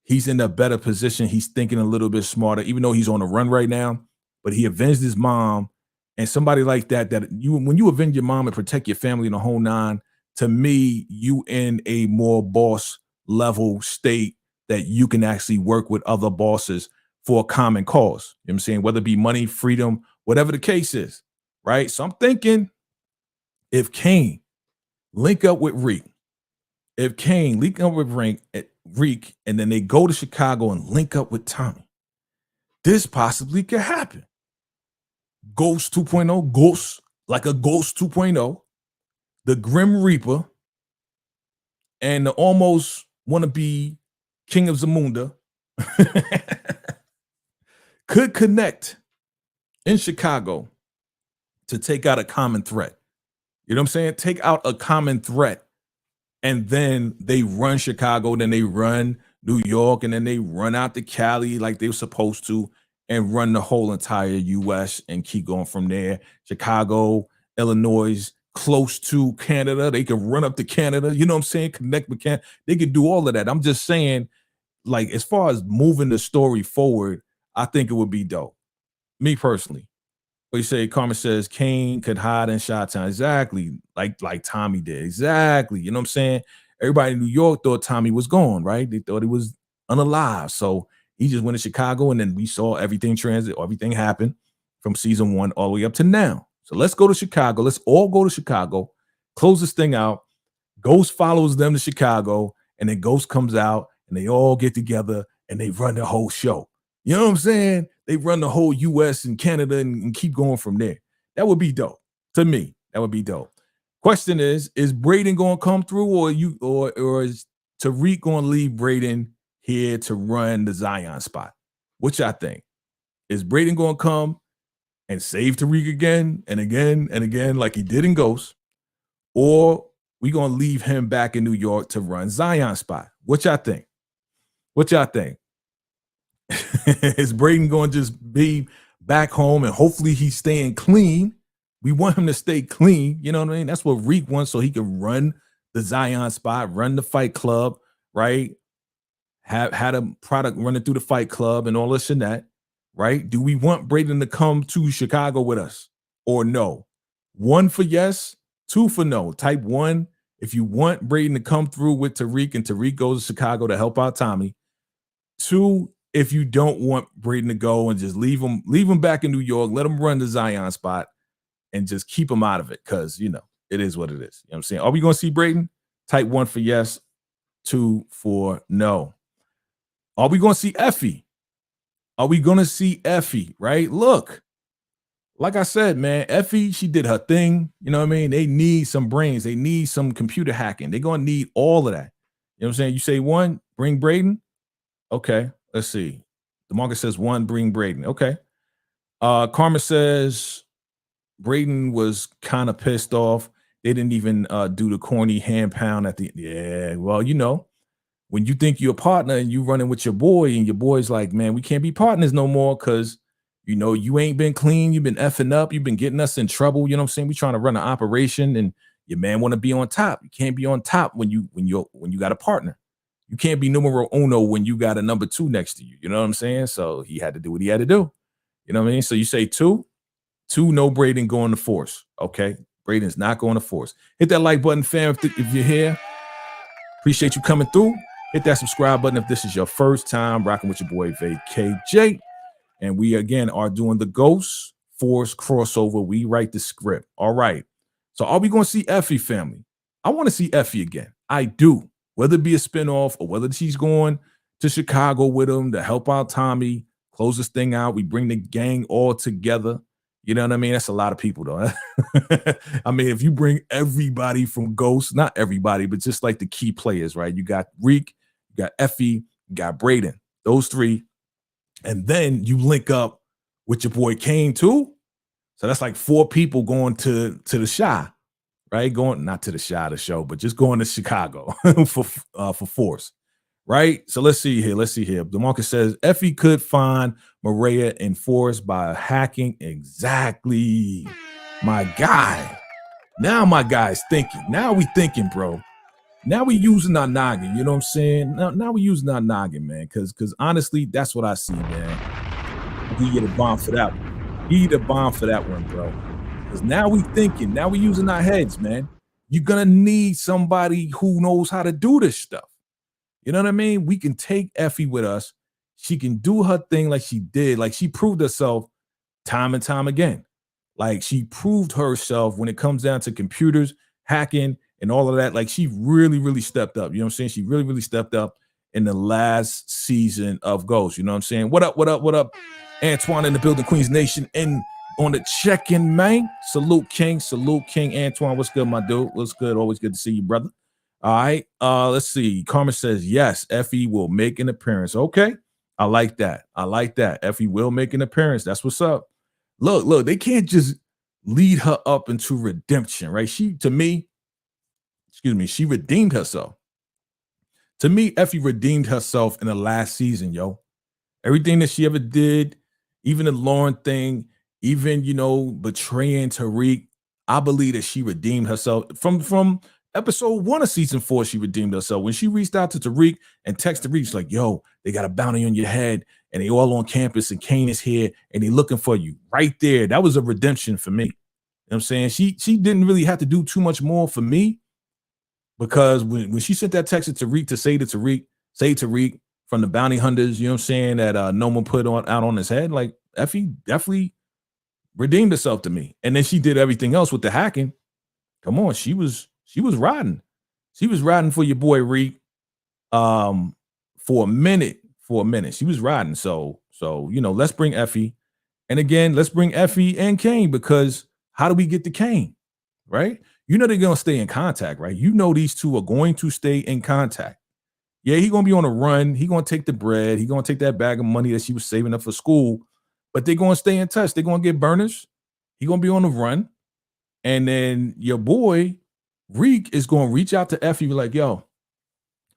He's in a better position. He's thinking a little bit smarter, even though he's on the run right now. But he avenged his mom. And somebody like that when you avenge your mom and protect your family in the whole nine, to me, you in a more boss level state that you can actually work with other bosses for a common cause. You know what I'm saying? Whether it be money, freedom, whatever the case is, right? So I'm thinking if Kane link up with Reek, if Kane link up with Reek, and then they go to Chicago and link up with Tommy, this possibly could happen. Ghost 2.0, Ghost, like a Ghost 2.0, the Grim Reaper, and the almost wannabe King of Zamunda could connect in Chicago to take out a common threat. You know what I'm saying? Take out a common threat. And then they run Chicago, then they run New York, and then they run out to Cali like they were supposed to, and run the whole entire US and keep going from there. Chicago, Illinois, close to Canada. They can run up to Canada. You know what I'm saying? Connect with Canada. They could do all of that. I'm just saying, like, as far as moving the story forward, I think it would be dope. Me personally. But you say Carmen says Kane could hide in Chi-Town. Exactly. Like Tommy did. Exactly. You know what I'm saying? Everybody in New York thought Tommy was gone, right? They thought he was unalive. So he just went to Chicago, and then we saw everything everything happen from season 1 all the way up to now. So let's go to Chicago. Let's all go to Chicago, close this thing out. Ghost follows them to Chicago, and then Ghost comes out, and they all get together, and they run the whole show. You know what I'm saying? They run the whole US and Canada and keep going from there. That would be dope. To me, that would be dope. Question is Braden going to come through, or is Tariq going to leave Braden here to run the Zion spot? What y'all think? Is Braden going to come and save Tariq again and again and again like he did in Ghost? Or we going to leave him back in New York to run Zion spot? What y'all think? What y'all think? Is Braden going to just be back home and hopefully he's staying clean? We want him to stay clean. You know what I mean? That's what Reek wants, so he can run the Zion spot, run the Fight Club, right? Had a product running through the Fight Club and all this and that, right? Do we want Braden to come to Chicago with us or no? 1 for yes, 2 for no. Type 1 if you want Braden to come through with Tariq and Tariq goes to Chicago to help out Tommy. 2 if you don't want Braden to go and just leave him back in New York, let him run the Zion spot and just keep him out of it, because, you know, it is what it is. You know what I'm saying? Are we going to see Braden? Type 1 for yes, 2 for no. Are we going to see Effie? Are we going to see Effie, right? Look, like I said, man, Effie, she did her thing. You know what I mean? They need some brains. They need some computer hacking. They're going to need all of that. You know what I'm saying? You say 1, bring Braden. Okay. Let's see. DeMarcus says 1, bring Braden. Okay. Karma says Braden was kind of pissed off. They didn't even do the corny hand pound at the yeah. Well, you know, when you think you're a partner and you running with your boy and your boy's like, man, we can't be partners no more because, you know, you ain't been clean. You've been effing up. You've been getting us in trouble. You know what I'm saying? We trying to run an operation and your man want to be on top. You can't be on top when you got a partner. You can't be numero uno when you got a number 2 next to you. You know what I'm saying? So he had to do what he had to do. You know what I mean? So you say 2, no Braden going to Force. Okay. Braden's not going to Force. Hit that like button, fam, if you're here. Appreciate you coming through. Hit that subscribe button if this is your first time rocking with your boy VACAY. And we, again, are doing the Ghost Force crossover. We write the script. All right. So are we going to see Effie, family? I want to see Effie again. I do. Whether it be a spinoff or whether she's going to Chicago with him to help out Tommy, close this thing out. We bring the gang all together. You know what I mean? That's a lot of people, though. I mean, if you bring everybody from Ghost, not everybody, but just like the key players, right? You got Reek, you got Effie, you got Braden, those 3. And then you link up with your boy Kane, too. So that's like 4 people going to the Chi. Right, going not to the Chi, the show, but just going to Chicago for Force, right? So let's see here. DeMarcus says Effie could find Maria in Force by hacking. Exactly, my guy. Now my guy's thinking. Now we thinking, bro. Now we using our noggin. You know what I'm saying? Now we using our noggin, man. Because honestly, that's what I see, man. You get a bomb for that one. You get a bomb for that one, bro. Because now we thinking, now we using our heads, man. You're going to need somebody who knows how to do this stuff. You know what I mean? We can take Effie with us. She can do her thing like she did. Like she proved herself time and time again. Like, she proved herself when it comes down to computers, hacking, and all of that. Like, she really, really stepped up. You know what I'm saying? She really, really stepped up in the last season of Ghost. You know what I'm saying? What up, what up, what up? Antoine in the building, Queens Nation, and on the check-in, man. Salute King. Antoine, what's good, my dude? What's good? Always good to see you, brother. All right. Let's see. Carmen says, yes, Effie will make an appearance. Okay. I like that. Effie will make an appearance. That's what's up. Look, they can't just lead her up into redemption, right? She redeemed herself. To me, Effie redeemed herself in the last season, yo. Everything that she ever did, even the Lauren thing, even, betraying Tariq, I believe that she redeemed herself. From episode 1 of season 4, she redeemed herself. When she reached out to Tariq and texted Tariq, she's like, yo, they got a bounty on your head, and they all on campus, and Kane is here, and they looking for you. Right there, that was a redemption for me. You know what I'm saying? She didn't really have to do too much more for me, because when she sent that text to Tariq to say Tariq from the bounty hunters, you know what I'm saying, that no one put out on his head, like, Effie definitely redeemed herself to me. And then she did everything else with the hacking. Come on, she was riding. She was riding for your boy Reek for a minute. She was riding. So let's bring Effie. And again, let's bring Effie and Kane, because how do we get to Kane? Right? They're gonna stay in contact, right? These two are going to stay in contact. Yeah, he's gonna be on a run. He's gonna take the bread. He's gonna take that bag of money that she was saving up for school, but they're gonna stay in touch. They're gonna get burners. He's gonna be on the run. And then your boy Reek is gonna reach out to Effie, be like, yo,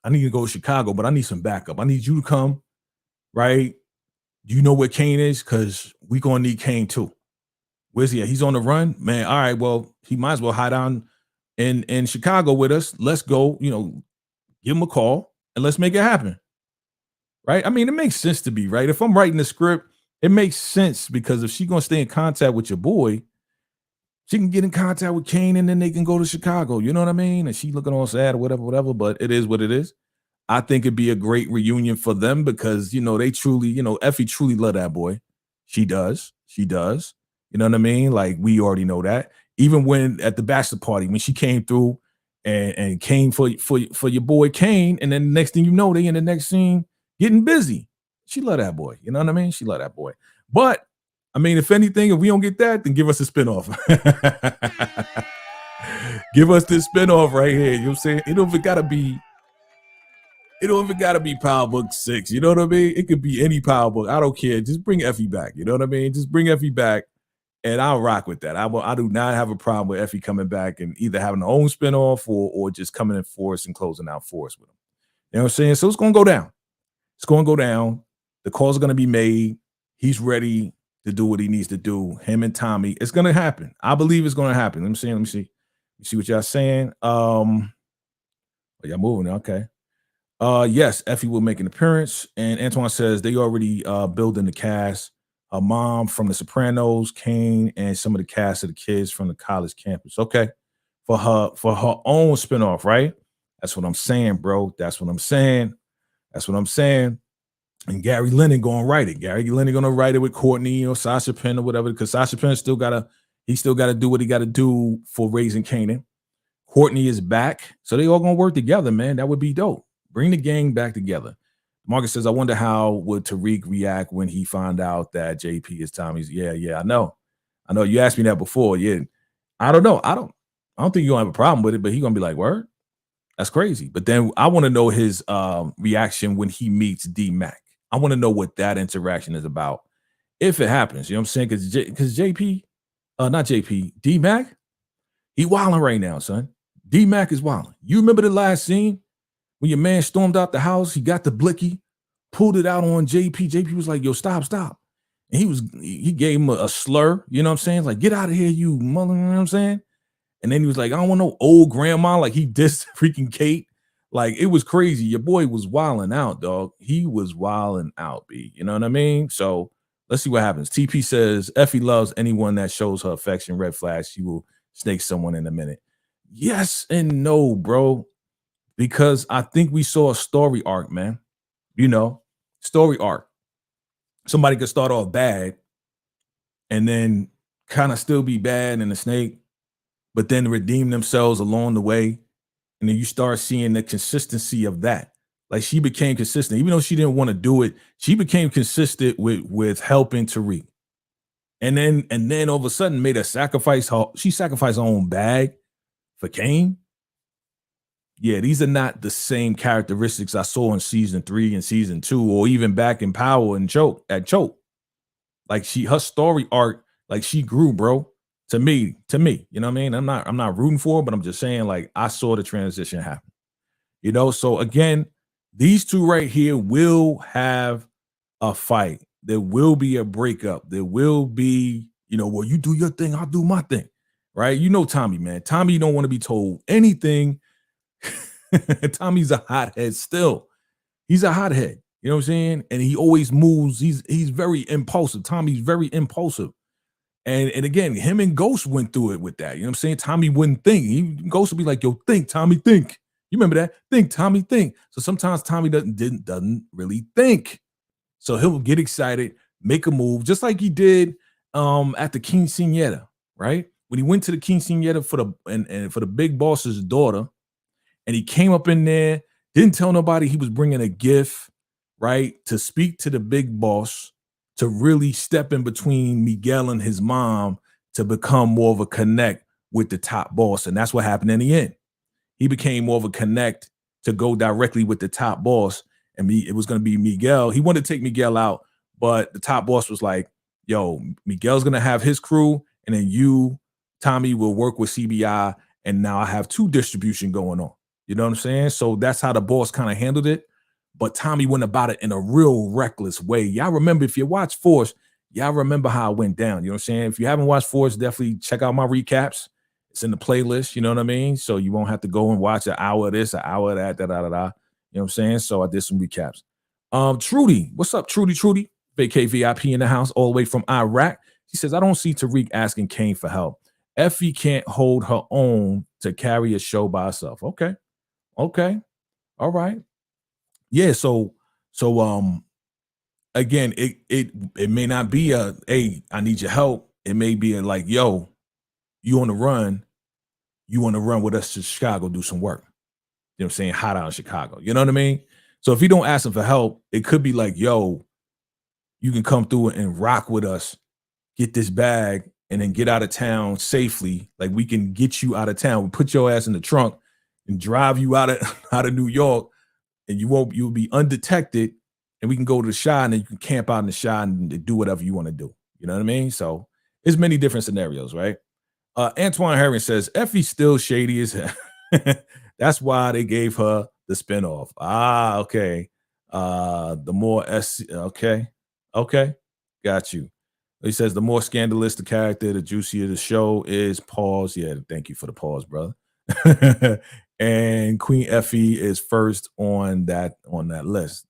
I need to go to Chicago, but I need some backup. I need you to come, right? Do you know where Kane is? Because we gonna need Kane too. Where's he at? He's on the run, man. All right, well, he might as well hide down in Chicago with us. Let's go, give him a call and let's make it happen. Right? I mean, it makes sense to be, right? If I'm writing the script, it makes sense, because if she's gonna stay in contact with your boy, she can get in contact with Kane, and then they can go to Chicago. You know what I mean? And she looking all sad or whatever, but it is what it is. I think it'd be a great reunion for them, because, they truly, Effie truly love that boy. She does. You know what I mean? Like, we already know that. Even when at the bachelor party, when she came through and came for your boy Kane, and then the next thing you know, they in the next scene getting busy. She love that boy. You know what I mean? She love that boy. But I mean, if anything, if we don't get that, then give us a spinoff. Give us this spinoff right here. You know what I'm saying? It don't even gotta be Power Book 6. You know what I mean? It could be any Power Book. I don't care. Just bring Effie back. You know what I mean? Just bring Effie back, and I'll rock with that. I do not have a problem with Effie coming back and either having her own spinoff or just coming in Force and closing out Force with him. You know what I'm saying? So it's gonna go down. The calls are gonna be made. He's ready to do what he needs to do. Him and Tommy. It's gonna happen. I believe it's gonna happen. Let me see. You see what y'all saying? Y'all moving. Okay. Yes, Effie will make an appearance. And Antoine says they already building the cast. Her mom from The Sopranos, Kane, and some of the cast of the kids from the college campus. Okay. For her own spinoff, right? That's what I'm saying, bro. That's what I'm saying. And Gary Lennon gonna write it. Gary Lennon gonna write it with Courtney or Sasha Penn or whatever, because Sasha Penn still gotta do what he gotta do for Raising Kanan. Courtney is back, so they all gonna work together, man. That would be dope. Bring the gang back together. Marcus says, I wonder how would Tariq react when he found out that JP is Tommy's. Yeah, I know. You asked me that before. Yeah, I don't know. I don't think you're gonna have a problem with it, but he's gonna be like, word? That's crazy. But then I want to know his reaction when he meets D-Mac. I want to know what that interaction is about, if it happens. You know what I'm saying? Because D-Mac, he wilding right now, son. D-Mac is wilding. You remember the last scene when your man stormed out the house? He got the blicky, pulled it out on JP. JP was like, yo, stop. And he gave him a slur. You know what I'm saying? Like, get out of here, you mother. You know what I'm saying? And then he was like, I don't want no old grandma. Like, he dissed freaking Kate. Like, it was crazy. Your boy was wilding out, dog. He was wilding out, B. You know what I mean? So let's see what happens. TP says, Effie loves anyone that shows her affection. Red flag, she will snake someone in a minute. Yes and no, bro. Because I think we saw a story arc, man. Story arc. Somebody could start off bad and then kind of still be bad in the snake, but then redeem themselves along the way. And then you start seeing the consistency of that. Like she became consistent, even though she didn't want to do it. She became consistent with helping Tariq, and then all of a sudden made a sacrifice. She sacrificed her own bag for Kane. Yeah, these are not the same characteristics I saw in season 3 and season 2, or even back in Power and Choke. Like her story arc, like she grew, bro. To me, you know what I mean? I'm not rooting for her, but I'm just saying, like, I saw the transition happen. You know, so again, these two right here will have a fight. There will be a breakup. There will be, well, you do your thing, I'll do my thing. Right? You know Tommy, man. Tommy don't want to be told anything. Tommy's a hothead still. He's a hothead. You know what I'm saying? And he always moves. He's very impulsive. Tommy's very impulsive. And again, him and Ghost went through it with that. You know what I'm saying? Tommy wouldn't think. Ghost would be like, yo, think, Tommy, think. You remember that? Think, Tommy, think. So sometimes Tommy doesn't really think. So he'll get excited, make a move, just like he did at the quinceañera, right? When he went to the quinceañera for the big boss's daughter, and he came up in there, didn't tell nobody he was bringing a gift, right? To speak to the big boss, to really step in between Miguel and his mom to become more of a connect with the top boss. And that's what happened in the end. He became more of a connect to go directly with the top boss. And it was going to be Miguel. He wanted to take Miguel out, but the top boss was like, yo, Miguel's going to have his crew, and then you, Tommy, will work with CBI. And now I have 2 distribution going on. You know what I'm saying? So that's how the boss kind of handled it. But Tommy went about it in a real reckless way. Y'all remember, if you watch Force, y'all remember how it went down. You know what I'm saying? If you haven't watched Force, definitely check out my recaps. It's in the playlist. You know what I mean? So you won't have to go and watch an hour of this, an hour of that, da-da-da-da. You know what I'm saying? So I did some recaps. Trudy, what's up, Trudy? VACAY VIP in the house, all the way from Iraq. She says, I don't see Tariq asking Kane for help. Effie can't hold her own to carry a show by herself. Okay. All right. Yeah, so again, it may not be a, hey, I need your help. It may be a like, yo, you on the run, you want to run with us to Chicago, do some work. You know what I'm saying? Hot out in Chicago. You know what I mean? So if you don't ask him for help, it could be like, yo, you can come through and rock with us, get this bag, and then get out of town safely. Like, we can get you out of town. We put your ass in the trunk and drive you out of New York, and you'll be undetected, and we can go to the shot, and then you can camp out in the shot and do whatever you want to do. You know what I mean? So there's many different scenarios, right? Antoine Herring says, Effie's still shady as hell. That's why they gave her the spinoff. Ah, okay. The more okay. Got you. He says the more scandalous the character, the juicier the show is. Pause. Yeah, thank you for the pause, brother. And Queen Effie is first on that list.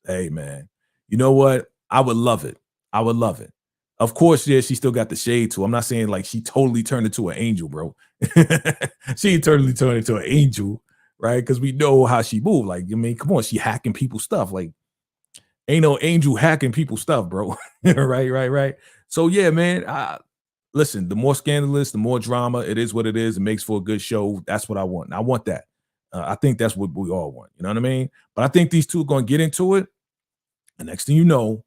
Hey, man, you know what? I would love it. Of course, yeah, she still got the shade too. I'm not saying like she totally turned into an angel, bro. She totally turned into an angel, right? Because we know how she moved. Like, I mean, come on, she hacking people's stuff. Like, ain't no angel hacking people's stuff, bro. Right. So yeah, man. Listen, the more scandalous, the more drama. It is what it is. It makes for a good show. That's what I want. I want that. I think that's what we all want. You know what I mean? But I think these two are going to get into it. And next thing you know,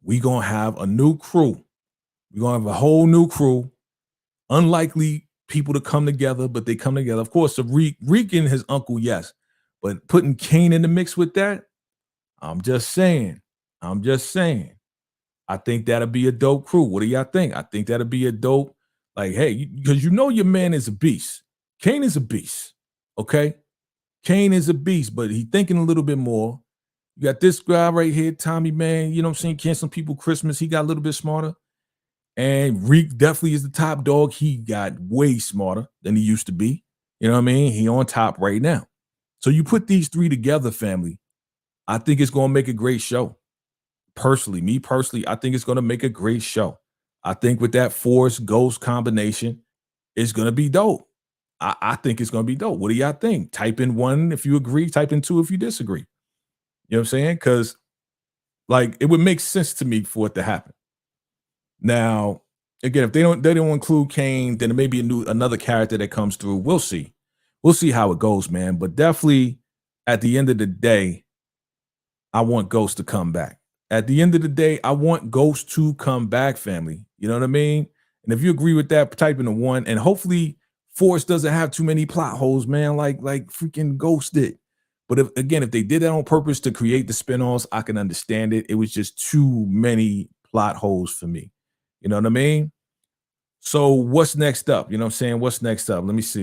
we're going to have a new crew. We're going to have a whole new crew. Unlikely people to come together, but they come together. Of course, Reek and his uncle, yes. But putting Kane in the mix with that, I'm just saying. I think that'll be a dope crew. What do y'all think? I think that'll be a dope, like, hey, because you know your man is a beast. Kane is a beast, okay? Kane is a beast, but he thinking a little bit more. You got this guy right here, Tommy, man, you know what I'm saying? Canceling people Christmas. He got a little bit smarter. And Reek definitely is the top dog. He got way smarter than he used to be. You know what I mean? He on top right now. So you put these three together, family, I think it's going to make a great show. Me personally, I think it's going to make a great show. I think with that Force Ghost combination, it's going to be dope. I think it's going to be dope. What do y'all think? Type in 1 if you agree. Type in 2 if you disagree. You know what I'm saying? Because, like, it would make sense to me for it to happen. Now, again, if they don't include Kane, then it may be another character that comes through. We'll see. We'll see how it goes, man. But definitely at the end of the day, I want Ghost to come back. At the end of the day, I want Ghost to come back, family. You know what I mean? And if you agree with that, type in a 1. And hopefully Force doesn't have too many plot holes, man, like freaking Ghost did. But if they did that on purpose to create the spinoffs, I can understand it. It was just too many plot holes for me. You know what I mean? So what's next up? You know what I'm saying? What's next up? Let me see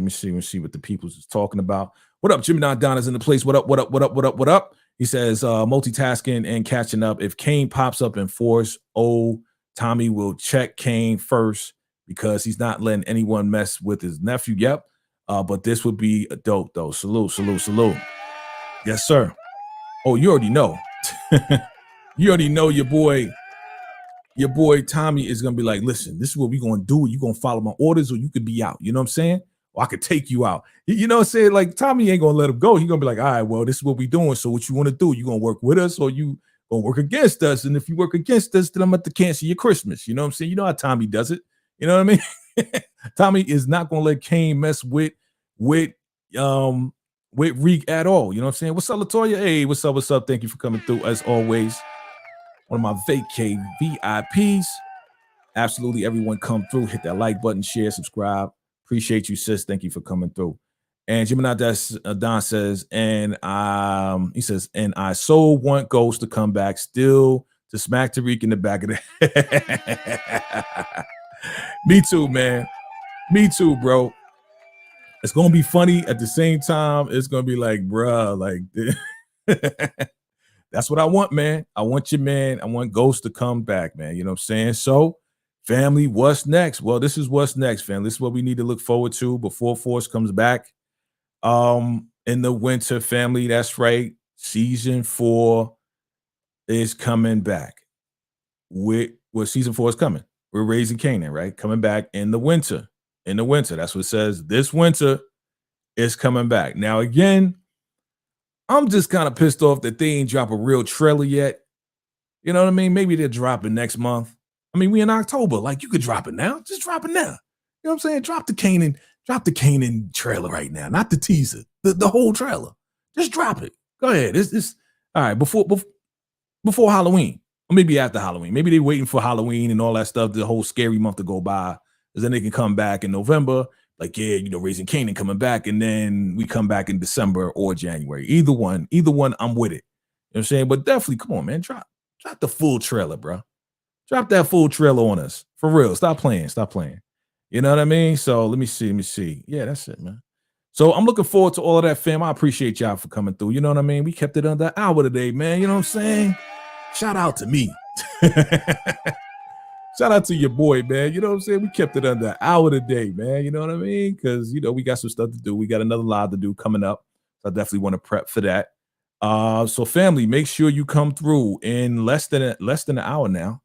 what the people's is talking about. What up? Jimmy Donna's in the place. What up? What up? What up? What up? What up? He says multitasking and catching up. If Kane pops up in Force, Tommy will check Kane first because he's not letting anyone mess with his nephew. Yep. But this would be a dope though. Salute, salute, salute. Yes, sir. Oh, you already know. You already know your boy Tommy is gonna be like, listen, this is what we're gonna do. You're gonna follow my orders, or you could be out. You know what I'm saying? Or I could take you out. You know what I'm saying? Like Tommy ain't gonna let him go. He's gonna be like, all right, well, this is what we're doing. So what you want to do? You gonna work with us, or you gonna work against us? And if you work against us, then I'm going to cancel your Christmas. You know what I'm saying? You know how Tommy does it. You know what I mean? Tommy is not gonna let Kane mess with Reek at all. You know what I'm saying? What's up, Latoya? Hey, what's up? What's up? Thank you for coming through as always. One of my vacay VIPs. Absolutely, everyone come through. Hit that like button, share, subscribe. Appreciate you, sis. Thank you for coming through. And Gemini Don says, and he says, and I so want Ghost to come back still to smack Tariq in the back of the head. Me too, man. Me too, bro. It's gonna be funny at the same time. It's gonna be like, bruh, like that's what I want, man. I want you, man. I want Ghost to come back, man. You know what I'm saying? So, family, what's next? Well, this is what's next, family. This is what we need to look forward to before Force comes back. In the winter, family. That's right. Season 4 is coming back. Season 4 is coming. We're Raising Kanan, right? Coming back in the winter. In the winter. That's what it says. This winter is coming back. Now, again, I'm just kind of pissed off that they ain't drop a real trailer yet. You know what I mean? Maybe they'll drop it next month. I mean, we in October. Like, you could drop it now. Just drop it now. You know what I'm saying? Drop the Kanan trailer right now. Not the teaser. The whole trailer. Just drop it. Go ahead. It's all right. Before Halloween. Or maybe after Halloween. Maybe they're waiting for Halloween and all that stuff, the whole scary month to go by. Because then they can come back in November. Like, yeah, you know, Raising Kanan coming back, and then we come back in December or January. Either one, I'm with it. You know what I'm saying? But definitely, come on, man, drop the full trailer, bro. Drop that full trailer on us. For real. Stop playing. You know what I mean? So let me see. Yeah, that's it, man. So I'm looking forward to all of that, fam. I appreciate y'all for coming through. You know what I mean? We kept it under an hour today, man. You know what I'm saying? Shout out to me. Shout out to your boy, man. You know what I'm saying? We kept it under an hour today, man. You know what I mean? Because, you know, we got some stuff to do. We got another live to do coming up. So I definitely want to prep for that. So family, make sure you come through in less than an hour now.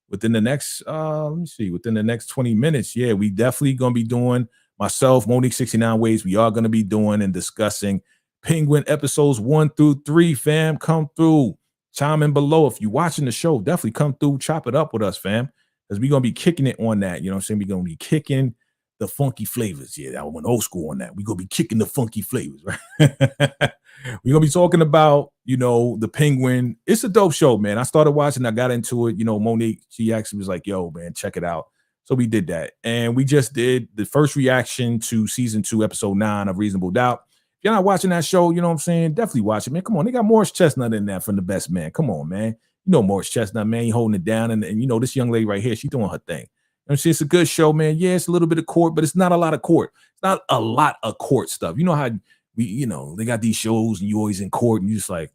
Within the next, within the next 20 minutes. Yeah, we definitely going to be doing, myself, Monique 69 Ways, we are going to be doing and discussing Penguin episodes 1 through 3, fam. Come through. Chime in below. If you're watching the show, definitely come through, chop it up with us, fam. Because we're going to be kicking it on that. You know what I'm saying? We're going to be kicking the funky flavors. Yeah, I went old school on that. We're going to be kicking the funky flavors, right? We're going to be talking about, you know, the Penguin. It's a dope show, man. I started watching. I got into it. You know, Monique, she actually was like, yo, man, check it out. So we did that. And we just did the first reaction to season 2, episode 9 of Reasonable Doubt. If you're not watching that show, you know what I'm saying? Definitely watch it, man. Come on. They got Morris Chestnut in there from The Best Man. Come on, man. You know Morris Chestnut, man. He holding it down. And you know, this young lady right here, she doing her thing. You know what I'm saying? It's a good show, man. Yeah, it's a little bit of court, but it's not a lot of court. It's not a lot of court stuff. You know how they got these shows and you always in court and you just like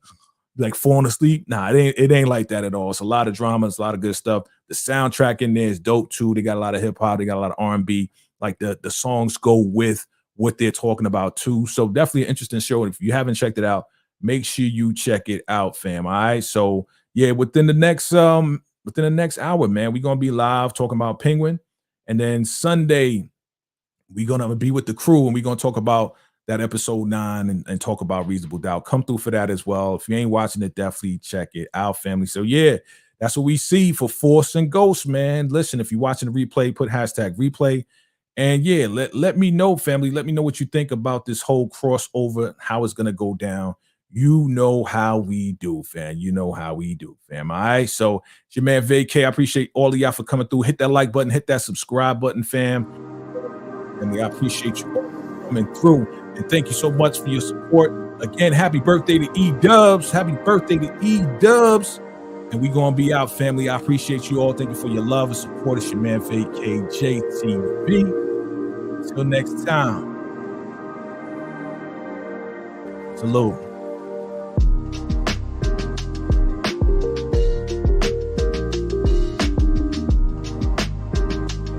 falling asleep. Nah, it ain't like that at all. It's a lot of drama. It's a lot of good stuff. The soundtrack in there is dope too. They got a lot of hip hop. They got a lot of R&B. Like the songs go with what they're talking about too. So definitely an interesting show. And if you haven't checked it out, make sure you check it out, fam. All right. So yeah, within the next hour, man, we're gonna be live talking about Penguin. And then Sunday, we're gonna be with the crew and we're gonna talk about that episode 9 and talk about Reasonable Doubt. Come through for that as well. If you ain't watching it, definitely check it out, family. So yeah, That's what we see for Force and Ghost, man. Listen, if you're watching the replay, put hashtag replay. And yeah, let me know, family. Let me know what you think about this whole crossover, how it's going to go down. You know how we do, fam. You know how we do, fam. All right. So it's your man VACAY. I appreciate all of y'all for coming through. Hit that like button, hit that subscribe button, fam. And I appreciate you all coming through. And thank you so much for your support. Again, happy birthday to E-Dubs. Happy birthday to E-Dubs. And we gonna be out, family. I appreciate you all. Thank you for your love and support. It's your man VACAY-JayTV. Until next time. Salute.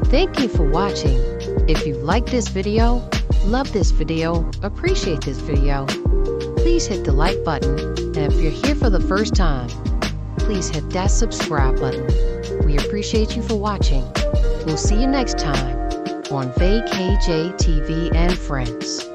Thank you for watching. If you like this video, love this video, appreciate this video, please hit the like button. And if you're here for the first time, please hit that subscribe button. We appreciate you for watching. We'll see you next time on VACAY-JayTV and Friends.